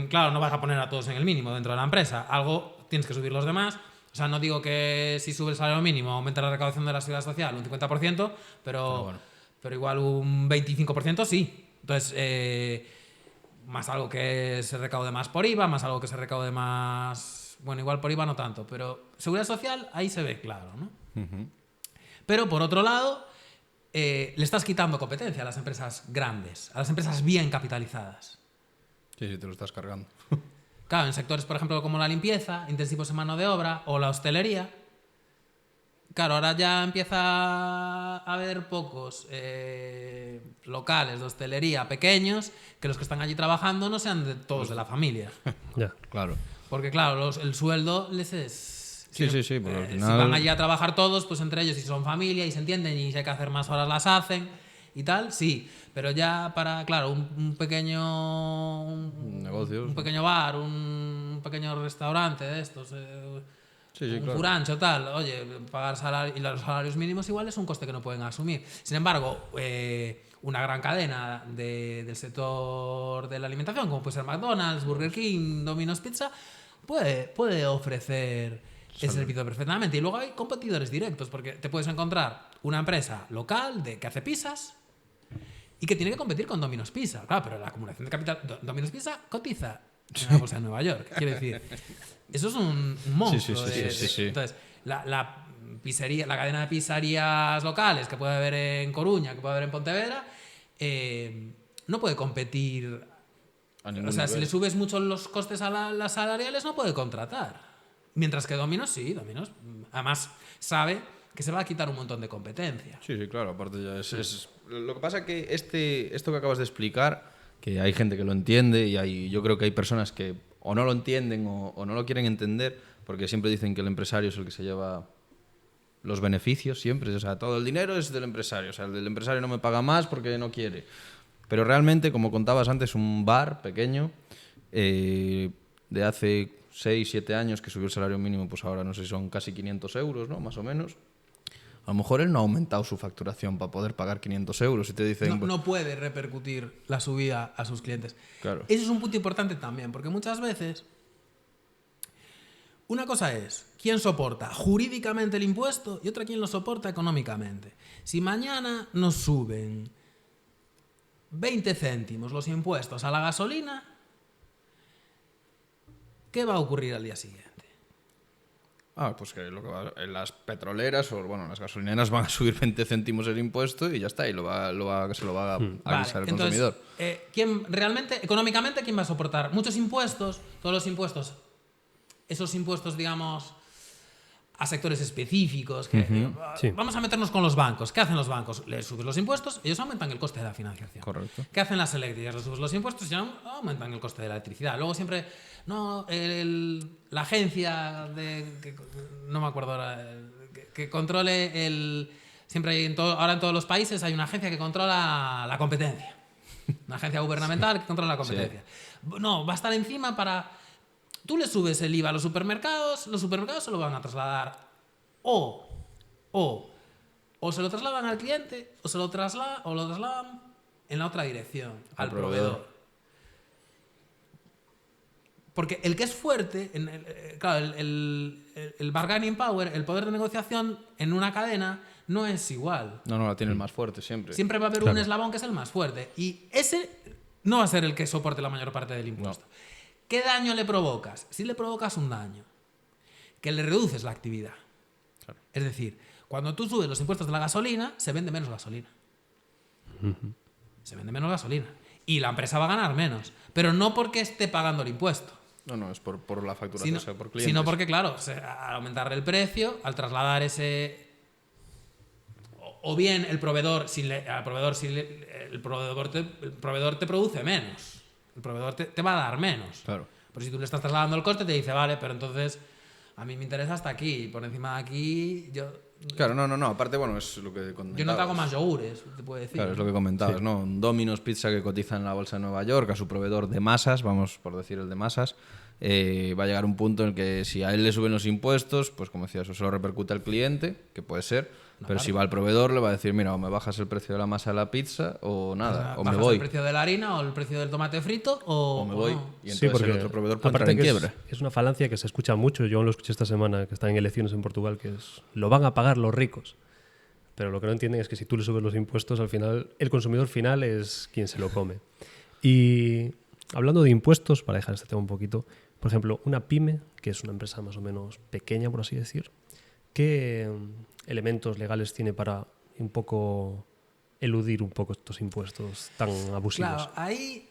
claro, no vas a poner a todos en el mínimo dentro de la empresa, algo tienes que subir los demás. O sea, no digo que si sube el salario mínimo aumenta la recaudación de la seguridad social un 50%, pero igual un 25% sí. Entonces, más algo que se recaude más por IVA, más algo que se recaude más... Bueno, igual por IVA no tanto, pero seguridad social ahí se ve claro, ¿no? Pero por otro lado, le estás quitando competencia a las empresas grandes, a las empresas bien capitalizadas. Sí, te lo estás cargando. Claro, en sectores, por ejemplo, como la limpieza, intensivos en mano de obra o la hostelería, claro, ahora ya empieza a haber pocos locales de hostelería pequeños que los que están allí trabajando no sean todos de la familia. Ya. Claro. Porque, claro, el sueldo les es... Sí, porque al final... Si van allí a trabajar todos, pues entre ellos, si son familia y se entienden y si hay que hacer más horas las hacen y tal, sí. Pero ya para, claro, un pequeño... negocio. Un pequeño bar, un pequeño restaurante de estos... un claro. furancho, tal, oye, pagar salario y los salarios mínimos igual es un coste que no pueden asumir. Sin embargo, una gran cadena del sector de la alimentación, como puede ser McDonald's, Burger King, Domino's Pizza, puede ofrecer ese servicio perfectamente. Y luego hay competidores directos, porque te puedes encontrar una empresa local que hace pizzas y que tiene que competir con Domino's Pizza. Claro, pero la acumulación de capital... Domino's Pizza cotiza en la bolsa de Nueva York. Quiere decir, eso es un monstruo. Sí. Entonces, la pizzería, la cadena de pizzerías locales que puede haber en Coruña, que puede haber en Pontevedra, no puede competir. O sea, si le subes mucho los costes a las salariales, no puede contratar. Mientras que Domino's sí, Domino's además sabe que se va a quitar un montón de competencia. Sí, claro, aparte ya es... Lo que pasa es que esto que acabas de explicar, que hay gente que lo entiende y yo creo que hay personas que o no lo entienden o no lo quieren entender, porque siempre dicen que el empresario es el que se lleva los beneficios, siempre. O sea, todo el dinero es del empresario. O sea, el empresario no me paga más porque no quiere. Pero realmente, como contabas antes, un bar pequeño de hace 6, 7 años que subió el salario mínimo, pues ahora no sé si son casi 500 euros, ¿no? Más o menos. A lo mejor él no ha aumentado su facturación para poder pagar 500 euros y te dicen... No puede repercutir la subida a sus clientes. Claro. Ese es un punto importante también, porque muchas veces... Una cosa es quién soporta jurídicamente el impuesto y otra quién lo soporta económicamente. Si mañana nos suben 20 céntimos los impuestos a la gasolina, ¿qué va a ocurrir al día siguiente? Pues que en las petroleras o las gasolineras van a subir 20 céntimos el impuesto y ya está, y se lo va a avisar el consumidor. ¿Quién realmente, económicamente, quién va a soportar? Muchos impuestos, todos los impuestos, esos impuestos, digamos, a sectores específicos. Sí. Vamos a meternos con los bancos. ¿Qué hacen los bancos? Les subes los impuestos, ellos aumentan el coste de la financiación. Correcto. ¿Qué hacen las eléctricas? Les subes los impuestos y ya aumentan el coste de la electricidad. Luego siempre, la agencia no me acuerdo ahora, que controle siempre hay ahora en todos los países hay una agencia que controla la competencia. Una agencia gubernamental que controla la competencia. Sí. No, va a estar encima para... Tú le subes el IVA a los supermercados se lo van a trasladar o se lo trasladan al cliente o lo trasladan en la otra dirección, al proveedor. Porque el que es fuerte, el bargaining power, el poder de negociación en una cadena no es igual. No, la tiene el más fuerte siempre. Siempre va a haber un eslabón que es el más fuerte y ese no va a ser el que soporte la mayor parte del impuesto. No. ¿Qué daño le provocas? Si le provocas un daño, que le reduces la actividad. Claro. Es decir, cuando tú subes los impuestos de la gasolina, se vende menos gasolina. se vende menos gasolina. Y la empresa va a ganar menos. Pero no porque esté pagando el impuesto. No, es por la facturación, o sea, por clientes. Sino porque, claro, al aumentar el precio, al trasladar ese... O bien el proveedor el proveedor te produce menos. El proveedor te va a dar menos. Claro. Pero si tú le estás trasladando el coste, te dice, vale, pero entonces a mí me interesa hasta aquí. Y por encima de aquí, yo... Claro, no. Aparte, bueno, es lo que comentabas. Yo no te hago más yogures, te puedo decir. Claro, es lo que comentabas, sí. ¿No? Un Domino's Pizza que cotiza en la bolsa de Nueva York, a su proveedor de masas, vamos por decir el de masas, va a llegar un punto en el que si a él le suben los impuestos, pues como decías, eso se lo repercute al cliente, que puede ser, pero si va al proveedor le va a decir, mira, o me bajas el precio de la masa de la pizza o nada, o me voy. ¿El precio de la harina o el precio del tomate frito o me voy? No. Y entonces el otro proveedor puede entrar en quiebra. Es una falacia que se escucha mucho, yo lo escuché esta semana, que están en elecciones en Portugal, que es, lo van a pagar los ricos. Pero lo que no entienden es que si tú le subes los impuestos, al final el consumidor final es quien se lo come. Y hablando de impuestos, para dejar este tema un poquito, por ejemplo, una pyme, que es una empresa más o menos pequeña, por así decir, ¿qué elementos legales tiene para un poco eludir un poco estos impuestos tan abusivos? Claro, ahí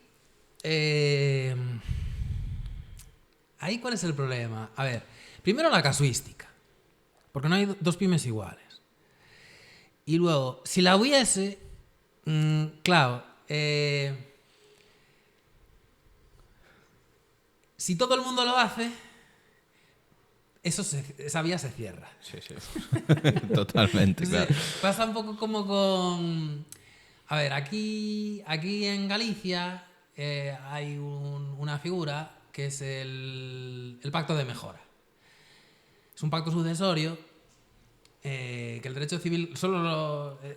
¿cuál es el problema? A ver, primero la casuística, porque no hay dos pymes iguales. Y luego, si la hubiese, claro, si todo el mundo lo hace, esa vía se cierra. Sí. Totalmente, claro. Pasa un poco como con... A ver, aquí en Galicia hay una figura que es el pacto de mejora. Es un pacto sucesorio que el derecho civil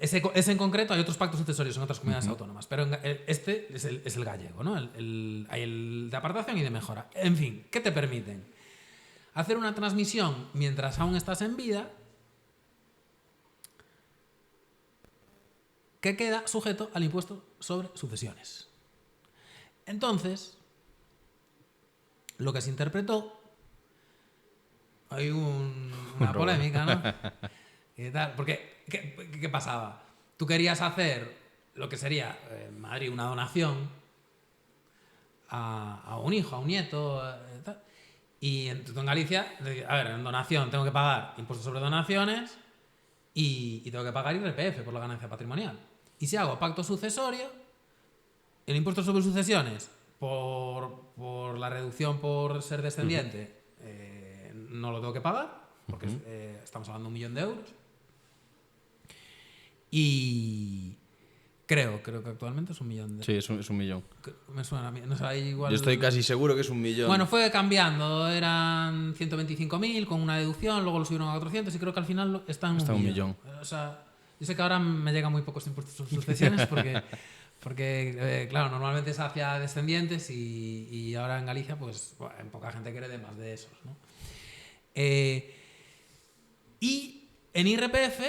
ese en concreto, hay otros pactos sucesorios en otras comunidades autónomas, pero este es el gallego, ¿no? Hay el de apartación y de mejora. En fin, ¿qué te permiten? Hacer una transmisión mientras aún estás en vida que queda sujeto al impuesto sobre sucesiones. Entonces, lo que se interpretó, hay una polémica, ¿no? ¿Qué tal? Porque, ¿qué pasaba? Tú querías hacer lo que sería en Madrid una donación a un hijo, a un nieto, tal. Y en Galicia, a ver, en donación tengo que pagar impuestos sobre donaciones y tengo que pagar IRPF por la ganancia patrimonial. Y si hago pacto sucesorio, el impuesto sobre sucesiones, por la reducción por ser descendiente, no lo tengo que pagar, porque estamos hablando de 1 millón de euros. Y creo que actualmente es 1 millón de euros. Sí, es 1 millón. Me suena a mí. No sé, igual... Yo estoy casi seguro que es 1 millón. Bueno, fue cambiando. Eran 125.000 con una deducción, luego lo subieron a 400 y creo que al final está en 1 millón. O sea, yo sé que ahora me llegan muy pocos impuestos sobre sucesiones porque claro, normalmente es hacia descendientes y ahora en Galicia, pues, bueno, poca gente quiere de más de esos, ¿no? Y en IRPF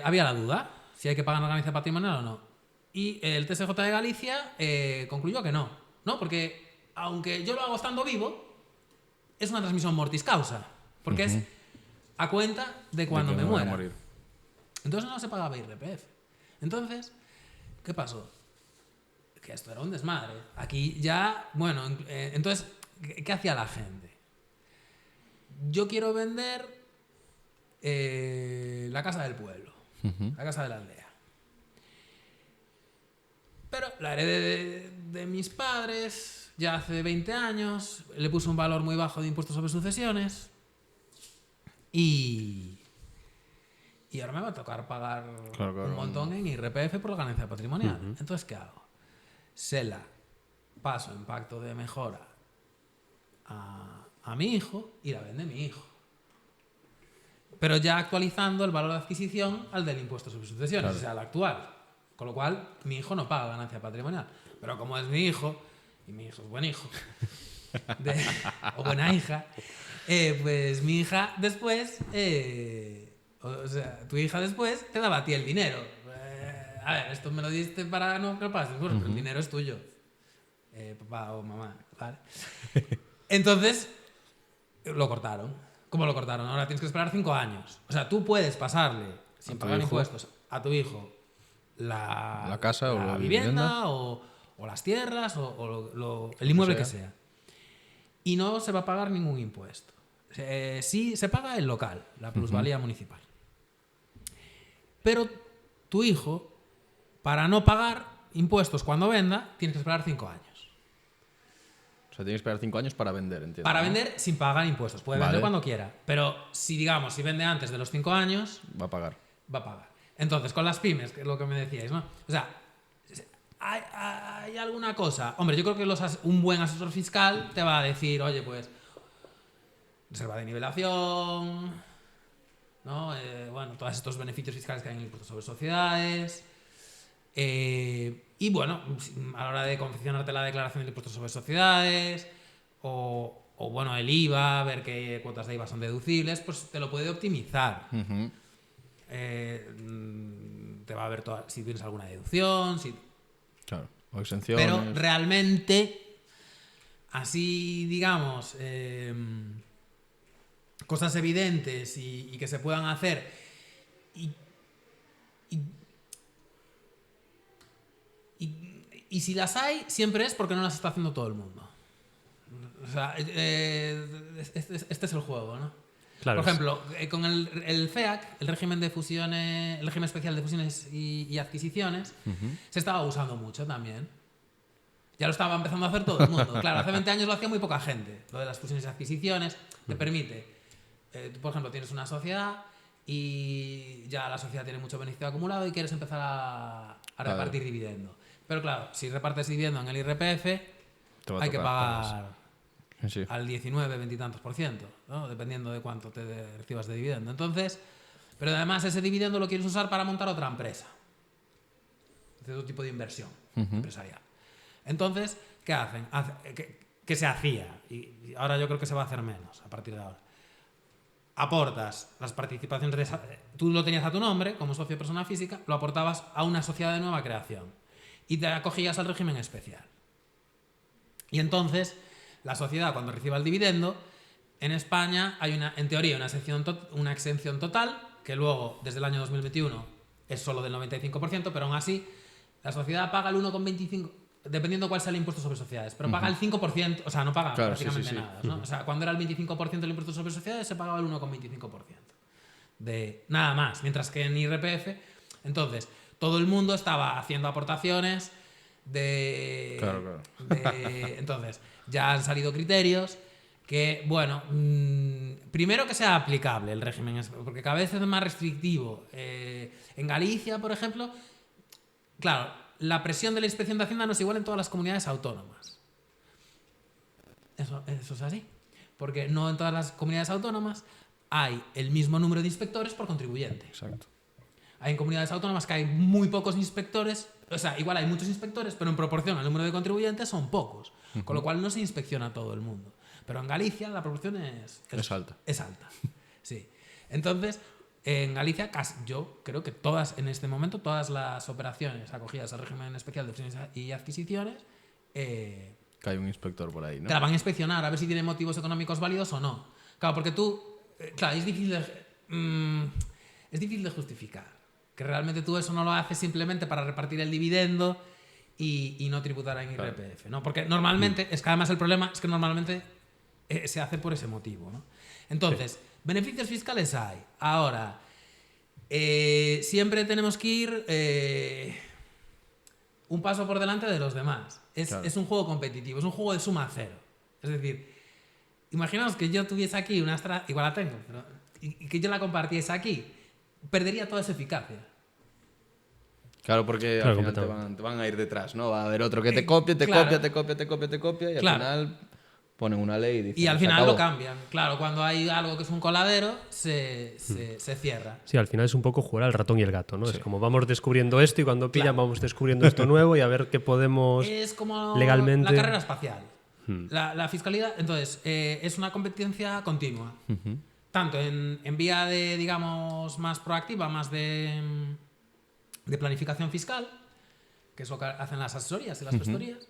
había la duda si hay que pagar la ganancia patrimonial o no. Y el TSJ de Galicia concluyó que no, porque aunque yo lo hago estando vivo, es una transmisión mortis causa, porque es a cuenta de cuando me muera. Entonces no se pagaba IRPF. Entonces, ¿qué pasó? Que esto era un desmadre. Aquí ya, bueno, entonces, ¿qué hacía la gente? Yo quiero vender la casa del pueblo, la casa de la aldea. Pero la heredé de mis padres ya hace 20 años, le puse un valor muy bajo de impuestos sobre sucesiones y ahora me va a tocar pagar un montón en IRPF por la ganancia patrimonial. Entonces, ¿qué hago? Se la paso en pacto de mejora a mi hijo y la vende mi hijo. Pero ya actualizando el valor de adquisición al del impuesto sobre sucesiones, claro. O sea, al actual. Con lo cual, mi hijo no paga ganancia patrimonial. Pero como es mi hijo, y mi hijo es buen hijo, o buena hija, pues mi hija después, o sea, tu hija después te daba a ti el dinero. A ver, esto me lo diste para no que lo pases, bueno, pero el dinero es tuyo. Papá o mamá, ¿vale? Entonces, lo cortaron. ¿Cómo lo cortaron? Ahora tienes que esperar 5 años. O sea, tú puedes pasarle, sin pagar impuestos, a tu hijo la casa o la vivienda o las tierras o el inmueble que sea. Y no se va a pagar ningún impuesto. Sí se paga el local, la plusvalía municipal. Pero tu hijo, para no pagar impuestos cuando venda, tienes que esperar 5 años. O sea, tienes que esperar 5 años para vender, entiendo. Para vender sin pagar impuestos. Puede vender cuando quiera. Pero si vende antes de los 5 años... Va a pagar. Entonces, con las pymes, que es lo que me decíais, ¿no? O sea, ¿hay alguna cosa? Hombre, yo creo que un buen asesor fiscal te va a decir, oye, pues, reserva de nivelación, ¿no? Bueno, todos estos beneficios fiscales que hay en el impuesto sobre sociedades. Y bueno, a la hora de confeccionarte la declaración del impuesto sobre sociedades o bueno, el IVA, ver qué cuotas de IVA son deducibles, pues te lo puede optimizar. Te va a ver si tienes alguna deducción, claro, o exenciones. Pero realmente, así digamos, cosas evidentes y que se puedan hacer y si las hay, siempre es porque no las está haciendo todo el mundo. O sea, este es el juego, ¿no? Claro, por ejemplo, con el FEAC, el régimen especial de fusiones y adquisiciones, se estaba usando mucho también. Ya lo estaba empezando a hacer todo el mundo. Claro, hace 20 años lo hacía muy poca gente. Lo de las fusiones y adquisiciones te permite, tú, por ejemplo, tienes una sociedad y ya la sociedad tiene mucho beneficio acumulado y quieres empezar a repartir dividendo. Pero claro, si repartes dividendo en el IRPF, hay que pagar al 19, 20 y tantos %, ¿no? Dependiendo de cuánto te recibas de dividendo. Entonces, pero además ese dividendo lo quieres usar para montar otra empresa. De otro tipo de inversión empresarial. Entonces, ¿qué hacen? ¿Qué se hacía? Y ahora yo creo que se va a hacer menos a partir de ahora. Aportas las participaciones tú lo tenías a tu nombre como socio de persona física, lo aportabas a una sociedad de nueva creación y te acogías al régimen especial. Y entonces, la sociedad, cuando reciba el dividendo, en España hay en teoría una exención total, que luego desde el año 2021 es solo del 95%, pero aún así la sociedad paga el 1,25%, dependiendo cuál sea el impuesto sobre sociedades, pero paga el 5%, o sea, no paga prácticamente nada, ¿no? O sea, cuando era el 25% del impuesto sobre sociedades, se pagaba el 1,25% de nada más, mientras que en IRPF, entonces, todo el mundo estaba haciendo aportaciones entonces, ya han salido criterios que, bueno, primero que sea aplicable el régimen, porque cada vez es más restrictivo. En Galicia, por ejemplo, claro, la presión de la inspección de Hacienda no es igual en todas las comunidades autónomas. Eso es así. Porque no en todas las comunidades autónomas hay el mismo número de inspectores por contribuyente. Exacto. Hay comunidades autónomas que hay muy pocos inspectores, o sea, igual hay muchos inspectores, pero en proporción al número de contribuyentes son pocos, con lo cual no se inspecciona a todo el mundo. Pero en Galicia la proporción es alta. Es alta, sí. Entonces, en Galicia, yo creo que en este momento, todas las operaciones acogidas al régimen especial de fusiones y adquisiciones, que hay un inspector por ahí, ¿no? Te la van a inspeccionar a ver si tiene motivos económicos válidos o no. Claro, porque claro, es difícil de justificar. Que realmente tú eso no lo haces simplemente para repartir el dividendo y no tributar en IRPF, ¿no? Porque normalmente, es que además el problema es que normalmente se hace por ese motivo, ¿no? Entonces, beneficios fiscales hay. Ahora, siempre tenemos que ir un paso por delante de los demás. Es un juego competitivo, es un juego de suma cero. Es decir, imaginaos que yo tuviese aquí una igual la tengo, pero y que yo la compartiese aquí, perdería toda esa eficacia. Claro, porque al final te van a ir detrás, ¿no? Va a haber otro que te copie, te copia y al final ponen una ley y dicen, y al final lo cambian. Claro, cuando hay algo que es un coladero, se cierra. Sí, al final es un poco jugar al ratón y el gato, ¿no? Sí. Es como vamos descubriendo esto y cuando pillan vamos descubriendo esto nuevo y a ver qué podemos es como legalmente... la carrera espacial. La fiscalidad, entonces, es una competencia continua. Tanto en vía de, digamos, más proactiva, más de planificación fiscal, que es lo que hacen las asesorías y las gestorías,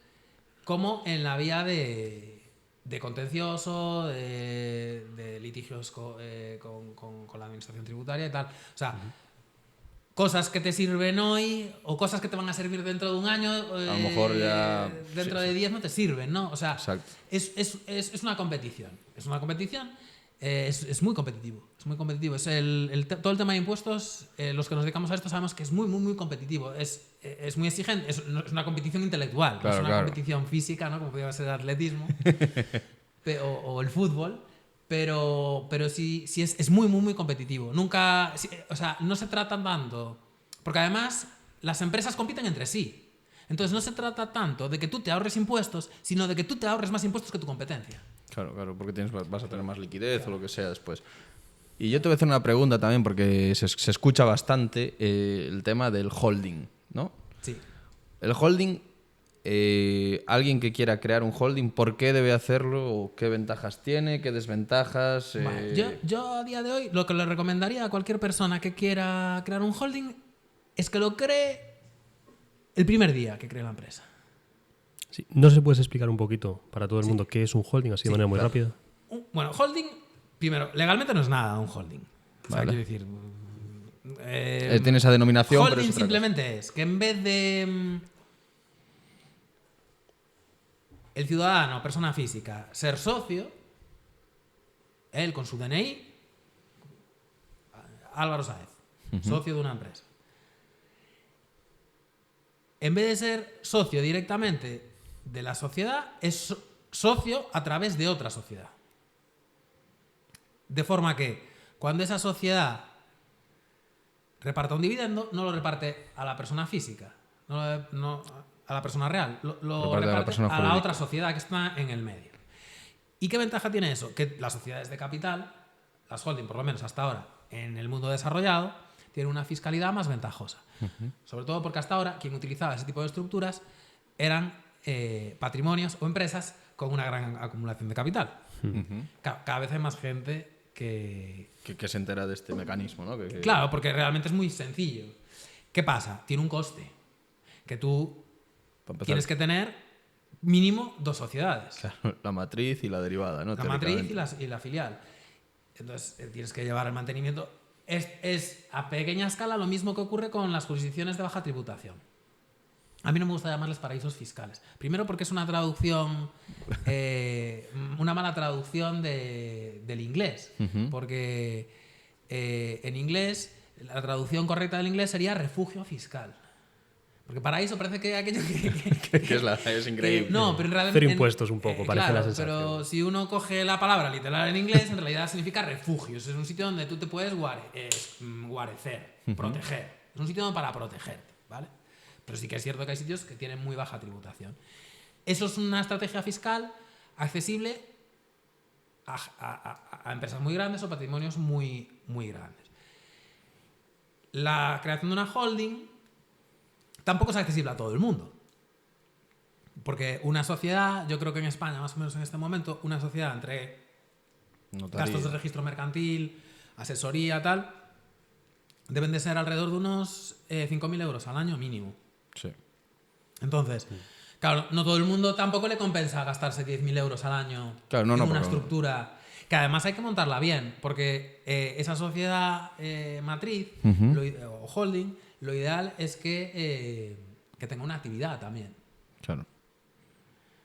como en la vía de contencioso, de litigios con la administración tributaria y tal. O sea, cosas que te sirven hoy o cosas que te van a servir dentro de un año, a lo mejor ya dentro de 10 no te sirven, ¿no? O sea, Exacto. es una competición. Es una competición, es muy competitivo. Es muy competitivo. Todo el tema de impuestos, los que nos dedicamos a esto sabemos que es muy, muy, muy competitivo. Es muy exigente. Es una competición intelectual, claro, no es una competición física, ¿no? Como podría ser el atletismo o el fútbol. Pero sí es muy, muy, muy competitivo. Nunca, o sea, no se trata tanto, porque además las empresas compiten entre sí. Entonces no se trata tanto de que tú te ahorres impuestos, sino de que tú te ahorres más impuestos que tu competencia. Claro, porque vas a tener más liquidez o lo que sea después. Y yo te voy a hacer una pregunta también, porque se escucha bastante el tema del holding, ¿no? Sí. El holding, alguien que quiera crear un holding, ¿por qué debe hacerlo? ¿O qué ventajas tiene? ¿Qué desventajas? Vale. Yo a día de hoy lo que le recomendaría a cualquier persona que quiera crear un holding es que lo cree el primer día que cree la empresa. Sí. ¿No se puedes explicar un poquito para todo el mundo qué es un holding, así de manera muy rápida? Bueno, holding, primero, legalmente no es nada un holding. O sea, Vale. quiero decir... tiene esa denominación, holding pero es otra simplemente es que en vez de el ciudadano, persona física, ser socio, él con su DNI, Álvaro Sáez, socio de una empresa. En vez de ser socio directamente de la sociedad, es socio a través de otra sociedad. De forma que cuando esa sociedad reparta un dividendo, no lo reparte a la persona física, no a la persona real, lo reparte a la otra sociedad que está en el medio. ¿Y qué ventaja tiene eso? Que las sociedades de capital, las holding, por lo menos hasta ahora, en el mundo desarrollado, tienen una fiscalidad más ventajosa. Sobre todo porque hasta ahora quien utilizaba ese tipo de estructuras eran patrimonios o empresas con una gran acumulación de capital. Cada vez hay más gente que se entera de este mecanismo, ¿no? Claro, porque realmente es muy sencillo. ¿Qué pasa? Tiene un coste que tú tienes que tener mínimo 2 sociedades. Claro, la matriz y la derivada, ¿no? La matriz y la filial. Entonces tienes que llevar el mantenimiento. Es a pequeña escala lo mismo que ocurre con las jurisdicciones de baja tributación. A mí no me gusta llamarles paraísos fiscales. Primero porque es una traducción, una mala traducción del inglés. Porque en inglés, la traducción correcta del inglés sería refugio fiscal. Porque paraíso parece que aquello es increíble. No, pero en realidad... Hacer impuestos un poco, parece claro, la sensación. pero si uno coge la palabra literal en inglés, en realidad significa refugio. Es un sitio donde tú te puedes guarecer, proteger. Es un sitio para protegerte, ¿vale? Pero sí que es cierto que hay sitios que tienen muy baja tributación. Eso es una estrategia fiscal accesible a empresas muy grandes o patrimonios muy, muy grandes. La creación de una holding tampoco es accesible a todo el mundo. Porque una sociedad, yo creo que en España, más o menos en este momento, una sociedad entre gastos de registro mercantil, asesoría, tal, deben de ser alrededor de unos 5.000 euros al año mínimo. Sí. Entonces, claro, no todo el mundo tampoco le compensa gastarse 10.000 euros al año en una estructura que además hay que montarla bien, porque esa sociedad matriz o holding, lo ideal es que tenga una actividad también. Claro.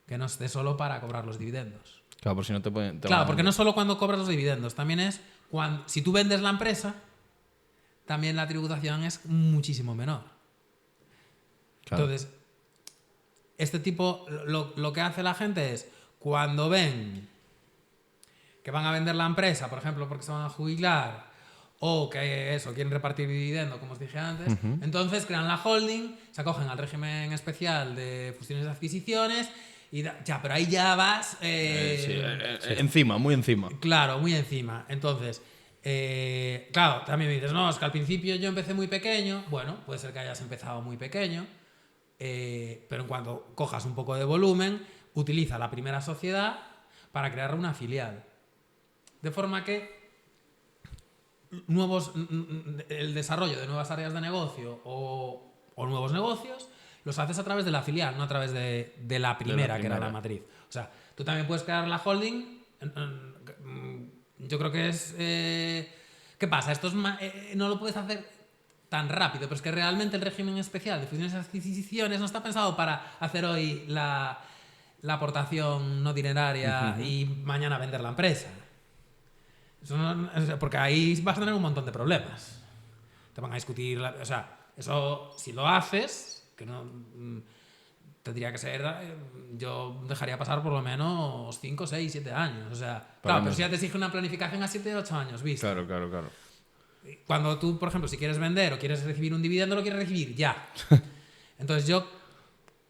Que no esté solo para cobrar los dividendos. Claro, por si no te pueden... Claro, porque no solo cuando cobras los dividendos, también es si tú vendes la empresa, también la tributación es muchísimo menor. Claro. Entonces, este tipo, lo que hace la gente es, cuando ven que van a vender la empresa, por ejemplo, porque se van a jubilar, o que quieren repartir dividendo, como os dije antes, entonces crean la holding, se acogen al régimen especial de fusiones y adquisiciones, y pero ahí ya vas... encima, muy encima. Claro, muy encima. Entonces, claro, también me dices, no, es que al principio yo empecé muy pequeño. Bueno, puede ser que hayas empezado muy pequeño, pero en cuanto cojas un poco de volumen, utiliza la primera sociedad para crear una filial. De forma que el desarrollo de nuevas áreas de negocio o nuevos negocios los haces a través de la filial, no a través de la primera, que era la matriz. O sea, tú también puedes crear la holding. Yo creo que es... ¿Qué pasa? Esto no lo puedes hacer tan rápido, pero es que realmente el régimen especial de fusiones y adquisiciones no está pensado para hacer hoy la aportación no dineraria y mañana vender la empresa. Eso no, porque ahí vas a tener un montón de problemas. Te van a discutir, o sea, eso si lo haces, que no tendría que ser, yo dejaría pasar por lo menos 5, 6, 7 años. O sea, claro, pero si ya te exige una planificación a 7, 8 años, ¿viste? Claro. Cuando tú, por ejemplo, si quieres vender o quieres recibir un dividendo, lo quieres recibir ya. Entonces yo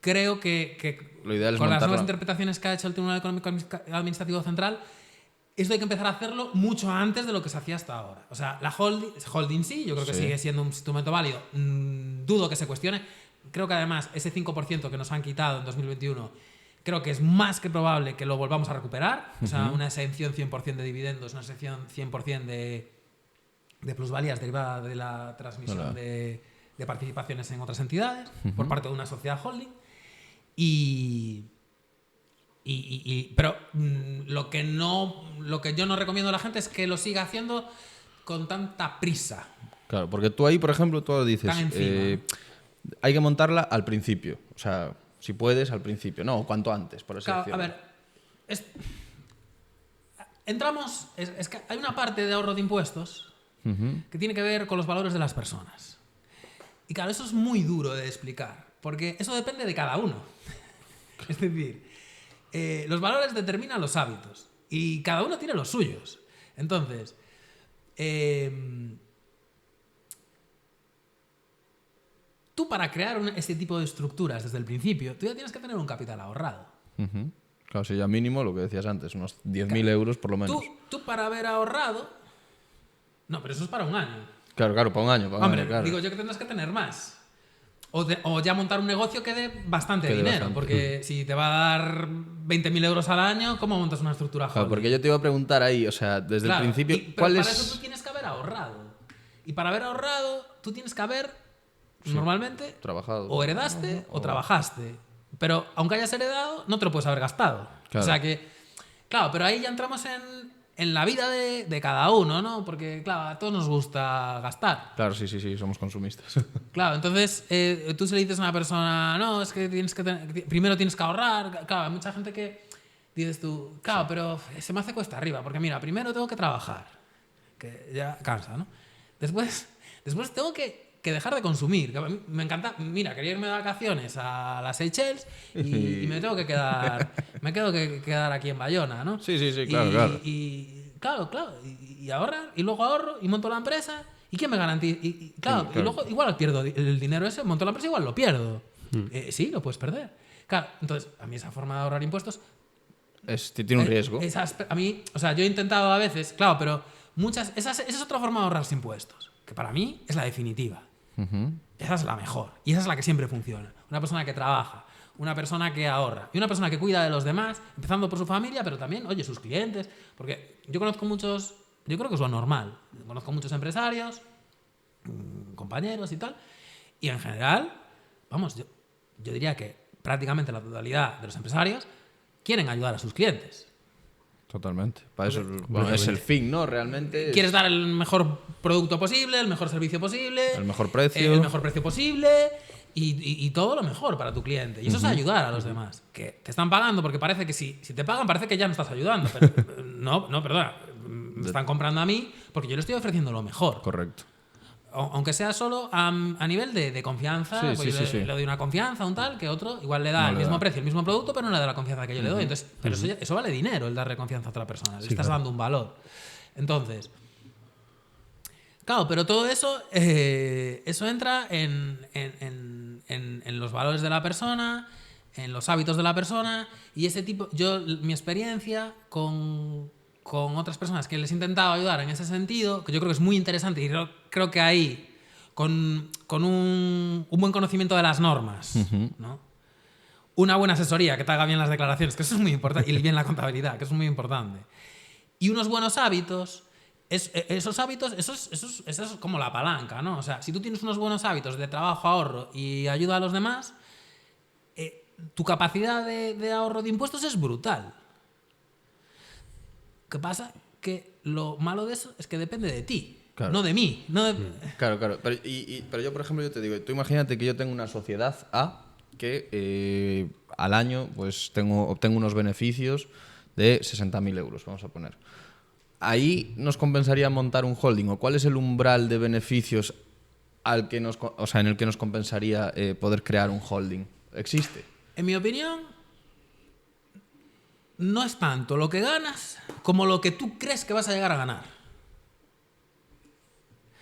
creo que lo ideal es con montarlo. las nuevas interpretaciones que ha hecho el Tribunal Económico Administrativo Central, esto hay que empezar a hacerlo mucho antes de lo que se hacía hasta ahora. O sea, la holding sí, yo creo que sigue siendo un instrumento válido. Dudo que se cuestione. Creo que además ese 5% que nos han quitado en 2021, creo que es más que probable que lo volvamos a recuperar. O sea, una exención 100% de dividendos, una exención 100% de plusvalías derivadas de la transmisión de participaciones en otras entidades por parte de una sociedad holding. Pero lo que yo no recomiendo a la gente es que lo siga haciendo con tanta prisa. Claro, porque tú ahí, por ejemplo, tú dices, hay que montarla al principio. O sea, si puedes, al principio. No, cuanto antes, por así decirlo. A ver, entramos... Es que hay una parte de ahorro de impuestos que tiene que ver con los valores de las personas. Y claro, eso es muy duro de explicar, porque eso depende de cada uno. Es decir, los valores determinan los hábitos y cada uno tiene los suyos. Entonces, tú para crear este tipo de estructuras desde el principio, tú ya tienes que tener un capital ahorrado. Claro, si ya mínimo, lo que decías antes, unos 10.000 euros por lo menos. Tú para haber ahorrado... No, pero eso es para un año. Claro, para un año. Hombre, claro. digo yo que tendrás que tener más. O ya montar un negocio que dé bastante dinero. Porque si te va a dar 20.000 euros al año, ¿cómo montas una estructura holding? Claro, porque yo te iba a preguntar ahí, o sea, desde el principio, ¿cuál es? Para eso tú tienes que haber ahorrado. Y para haber ahorrado, tú tienes que haber, normalmente, trabajado. O heredaste o trabajaste. Pero aunque hayas heredado, no te lo puedes haber gastado. Claro. O sea que, claro, pero ahí ya entramos en la vida de cada uno, ¿no? Porque, claro, a todos nos gusta gastar. Claro, sí, somos consumistas. Claro, entonces tú se le dices a una persona, no, es que primero tienes que ahorrar. Claro, hay mucha gente que dices tú, claro, pero se me hace cuesta arriba, porque mira, primero tengo que trabajar, que ya cansa, ¿no? Después tengo que dejar de consumir. Que a mí me encanta, mira, quería irme de vacaciones a las Seychelles y me tengo que quedar aquí en Bayona, ¿no? Sí, claro. Y ahorrar, y luego ahorro, y monto la empresa, ¿y quién me garantiza? Y luego igual pierdo el dinero ese, monto la empresa, igual lo pierdo. Sí, lo puedes perder. Claro, entonces, a mí esa forma de ahorrar impuestos... tiene un riesgo. A mí, o sea, yo he intentado a veces, claro, pero esa es otra forma de ahorrarse impuestos, que para mí es la definitiva. Esa es la mejor y esa es la que siempre funciona. Una persona que trabaja, una persona que ahorra y una persona que cuida de los demás, empezando por su familia, pero también, oye, sus clientes. Porque yo conozco muchos, yo creo que es lo normal, conozco muchos empresarios, compañeros y tal, y en general, vamos, yo diría que prácticamente la totalidad de los empresarios quieren ayudar a sus clientes. Totalmente. Para eso es el fin, ¿no? Realmente. Quieres dar el mejor producto posible, el mejor servicio posible, el mejor precio. El mejor precio posible y todo lo mejor para tu cliente. Y eso es ayudar a los demás. Que te están pagando porque parece que si te pagan parece que ya no estás ayudando. Pero no, perdona. Me están comprando a mí porque yo le estoy ofreciendo lo mejor. Correcto. Aunque sea solo a nivel de confianza, le doy una confianza, un tal, que otro igual le da el mismo precio, el mismo producto, pero no le da la confianza que yo le doy. Entonces, pero eso vale dinero, el darle confianza a otra persona. Le estás dando un valor. Entonces, claro, pero todo eso, eso entra en los valores de la persona, en los hábitos de la persona y ese tipo. Mi experiencia con otras personas que les he intentado ayudar en ese sentido, que yo creo que es muy interesante y creo que ahí, con un buen conocimiento de las normas, ¿no? Una buena asesoría que te haga bien las declaraciones, que eso es muy importante, y bien la contabilidad, que eso es muy importante, y unos buenos hábitos, esos hábitos, eso es como la palanca, ¿no? O sea, si tú tienes unos buenos hábitos de trabajo, ahorro y ayuda a los demás, tu capacidad de ahorro de impuestos es brutal. ¿Qué pasa? Que lo malo de eso es que depende de ti. Claro. No de mí. Claro. Pero yo, por ejemplo, yo te digo, tú imagínate que yo tengo una sociedad A que al año pues obtengo unos beneficios de 60.000 euros, vamos a poner. Ahí nos compensaría montar un holding, o cuál es el umbral de beneficios en el que nos compensaría poder crear un holding. ¿Existe? En mi opinión, no es tanto lo que ganas como lo que tú crees que vas a llegar a ganar.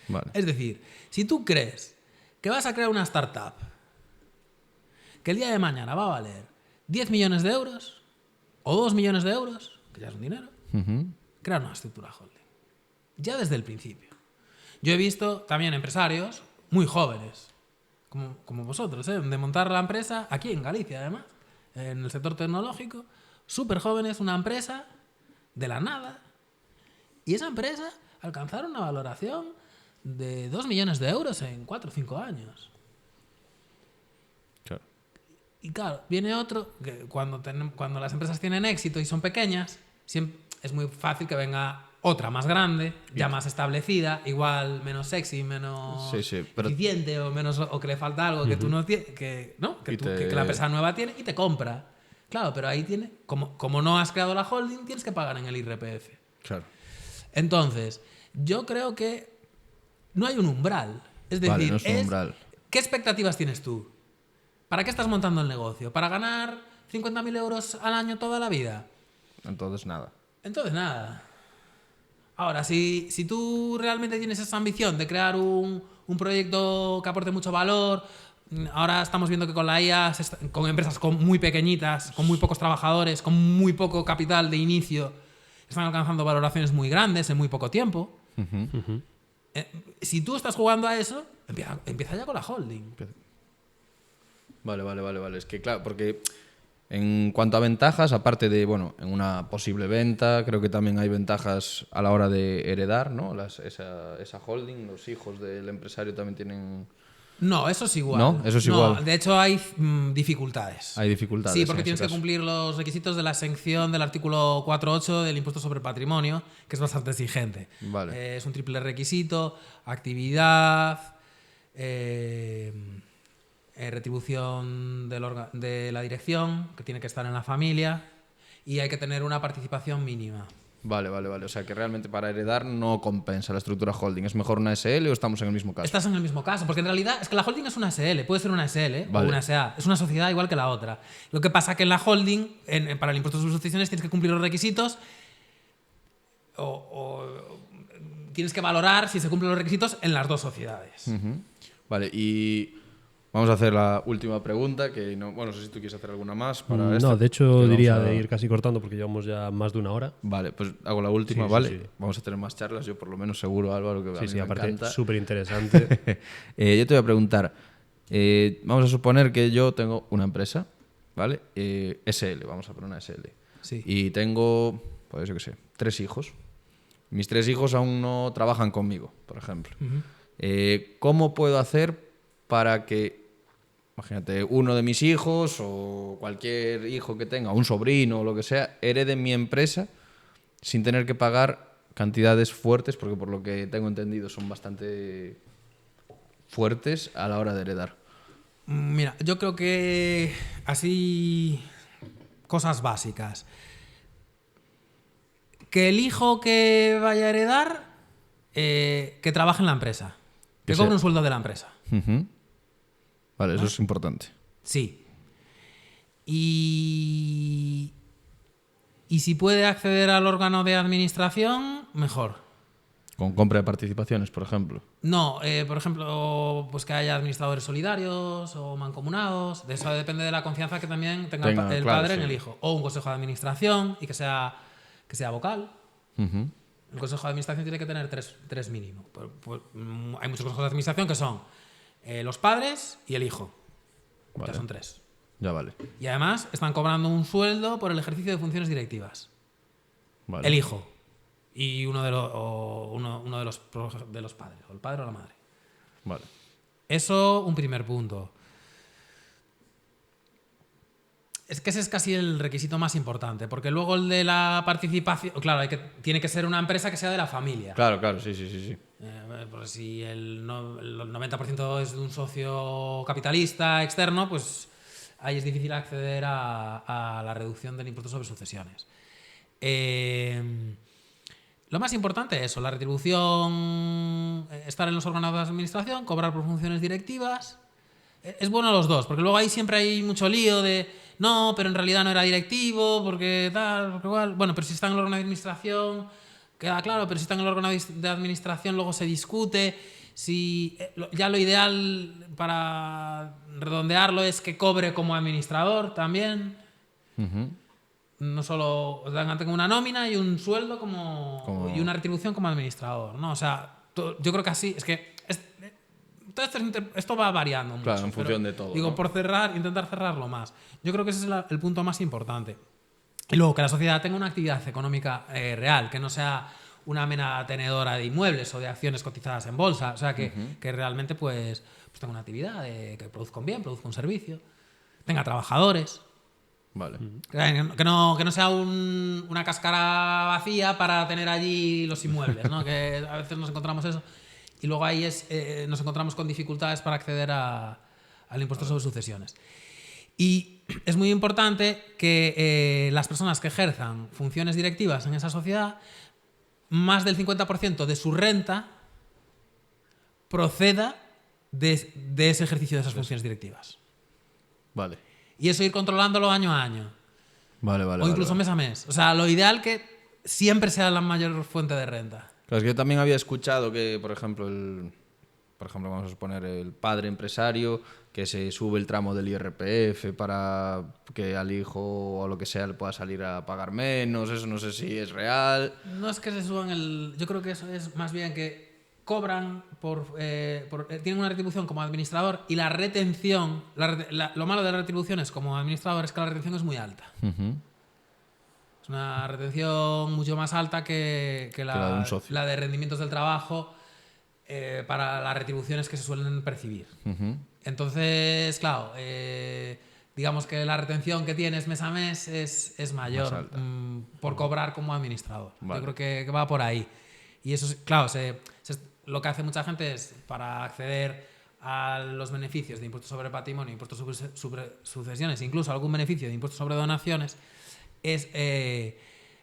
Vale. Es decir, si tú crees que vas a crear una startup que el día de mañana va a valer 10 millones de euros o 2 millones de euros, que ya es un dinero, crea una estructura holding. Ya desde el principio. Yo he visto también empresarios muy jóvenes, como vosotros, de montar la empresa aquí en Galicia, además, en el sector tecnológico, súper jóvenes, una empresa de la nada, y esa empresa alcanzaron una valoración de 2 millones de euros en 4 o 5 años. Claro. Y claro, viene otro, que cuando las empresas tienen éxito y son pequeñas, es muy fácil que venga otra más grande, ya más establecida, igual menos sexy, menos eficiente o que le falta algo que tú no tienes, que la empresa nueva tiene y te compra. Claro, pero ahí como no has creado la holding, tienes que pagar en el IRPF. Claro. Entonces, yo creo que no hay un umbral. Es decir, vale, no es un umbral. ¿Qué expectativas tienes tú? ¿Para qué estás montando el negocio? ¿Para ganar 50.000 euros al año toda la vida? Entonces nada. Ahora, si tú realmente tienes esa ambición de crear un proyecto que aporte mucho valor, ahora estamos viendo que con la IA, con empresas muy pequeñitas, con muy pocos trabajadores, con muy poco capital de inicio, están alcanzando valoraciones muy grandes en muy poco tiempo. Si tú estás jugando a eso, empieza ya con la holding. Vale. Es que claro, porque en cuanto a ventajas, aparte de, en una posible venta, creo que también hay ventajas a la hora de heredar, ¿no? Esa holding, los hijos del empresario también tienen... No, eso es igual. ¿No? Eso es igual. De hecho, hay dificultades. Hay dificultades. Sí, porque tienes que cumplir los requisitos de la exención del artículo 4.8 del impuesto sobre patrimonio, que es bastante exigente. Vale. Es un triple requisito: actividad, retribución de la dirección, que tiene que estar en la familia, y hay que tener una participación mínima. Vale. O sea que realmente para heredar no compensa la estructura holding. ¿Es mejor una SL o estamos en el mismo caso? Estás en el mismo caso, porque en realidad es que la holding es una SL, puede ser una SL o una SA. Es una sociedad igual que la otra. Lo que pasa que en la holding, para el impuesto de sucesiones, tienes que cumplir los requisitos o tienes que valorar si se cumplen los requisitos en las dos sociedades. Vale, y vamos a hacer la última pregunta, que no sé si tú quieres hacer alguna más para esto. No, de hecho diría de ir casi cortando porque llevamos ya más de una hora. Vale, pues hago la última, sí, ¿vale? Sí. Vamos a tener más charlas, yo por lo menos seguro, Álvaro, que a mí me aparte, encanta. súper interesante. Yo te voy a preguntar, vamos a suponer que yo tengo una empresa, ¿vale? SL, vamos a poner una SL. Sí. Y tengo, pues yo qué sé, 3 hijos. Mis 3 hijos aún no trabajan conmigo, por ejemplo. ¿Cómo puedo hacer para que, imagínate, uno de mis hijos o cualquier hijo que tenga, un sobrino o lo que sea, herede mi empresa sin tener que pagar cantidades fuertes, porque por lo que tengo entendido son bastante fuertes a la hora de heredar? Mira, yo creo que así, cosas básicas. Que el hijo que vaya a heredar, que trabaje en la empresa, que cobre un sueldo de la empresa. Vale, eso es importante. Sí. Y si puede acceder al órgano de administración, mejor. ¿Con compra de participaciones, por ejemplo? No, por ejemplo, pues que haya administradores solidarios o mancomunados. De eso depende de la confianza que también tenga el padre en el hijo. O un consejo de administración y que sea vocal. El consejo de administración tiene que tener tres mínimo. Hay muchos consejos de administración que son los padres y el hijo. Vale. Ya son 3. Ya vale. Y además están cobrando un sueldo por el ejercicio de funciones directivas. Vale. El hijo y uno de los padres, o el padre o la madre. Vale. Eso, un primer punto. Es que ese es casi el requisito más importante, porque luego el de la participación, claro, tiene que ser una empresa que sea de la familia. Claro, sí. Pues si el 90% es de un socio capitalista externo, pues ahí es difícil acceder a la reducción del impuesto sobre sucesiones. Lo más importante es eso, la retribución, estar en los órganos de administración, cobrar por funciones directivas. Es bueno los dos, porque luego ahí siempre hay mucho lío de no, pero en realidad no era directivo, porque tal, porque igual. Bueno, pero si está en el órgano de administración, queda claro, pero si está en el órgano de administración luego se discute. Ya lo ideal para redondearlo es que cobre como administrador también. No solo tenga una nómina y un sueldo y una retribución como administrador, ¿no? O sea, yo creo que así, es que esto va variando mucho. Claro, en función de todo. Digo, ¿no? por intentar cerrarlo más. Yo creo que ese es el punto más importante. Y luego, que la sociedad tenga una actividad económica real, que no sea una mera tenedora de inmuebles o de acciones cotizadas en bolsa. O sea, que realmente pues tenga una actividad, que produzca un bien, produzca un servicio, tenga trabajadores. Vale. Que no sea una cáscara vacía para tener allí los inmuebles, ¿no? Que a veces nos encontramos eso. Y luego ahí nos encontramos con dificultades para acceder al impuesto sobre sucesiones. Y es muy importante que las personas que ejerzan funciones directivas en esa sociedad, más del 50% de su renta proceda de ese ejercicio de esas funciones directivas. Vale. Y eso ir controlándolo año a año. Vale. O incluso mes a mes. O sea, lo ideal que siempre sea la mayor fuente de renta. Claro, es que yo también había escuchado que, por ejemplo, vamos a suponer el padre empresario, que se sube el tramo del IRPF para que al hijo o lo que sea le pueda salir a pagar menos. Eso no sé si es real. No es que se suban yo creo que eso es más bien que cobran tienen una retribución como administrador y la retención, lo malo de las retribuciones como administrador es que la retención es muy alta. Es una retención mucho más alta que la de un socio. La de rendimientos del trabajo para las retribuciones que se suelen percibir. Entonces, claro, digamos que la retención que tienes mes a mes es mayor por cobrar como administrador. Vale. Yo creo que va por ahí. Y eso, claro, lo que hace mucha gente es, para acceder a los beneficios de impuestos sobre patrimonio, impuestos sobre sucesiones, incluso algún beneficio de impuestos sobre donaciones, es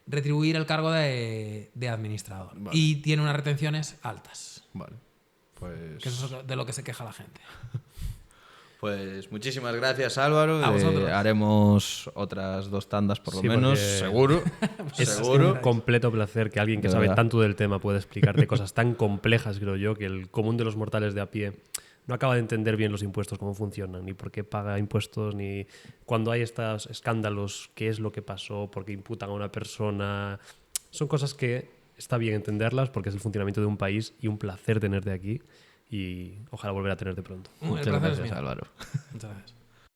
retribuir el cargo de administrador. Vale. Y tiene unas retenciones altas. Vale. Pues... Que eso es de lo que se queja la gente. Pues muchísimas gracias, Álvaro. A vosotros. Haremos otras 2 tandas por lo menos, seguro. Es un completo placer que alguien que sabe tanto del tema pueda explicarte cosas tan complejas, creo yo, que el común de los mortales de a pie no acaba de entender bien los impuestos, cómo funcionan, ni por qué paga impuestos, ni cuando hay estos escándalos, qué es lo que pasó, por qué imputan a una persona. Son cosas que está bien entenderlas porque es el funcionamiento de un país y un placer tenerte aquí y ojalá volver a tenerte pronto. Muchas gracias, Álvaro. Muchas gracias.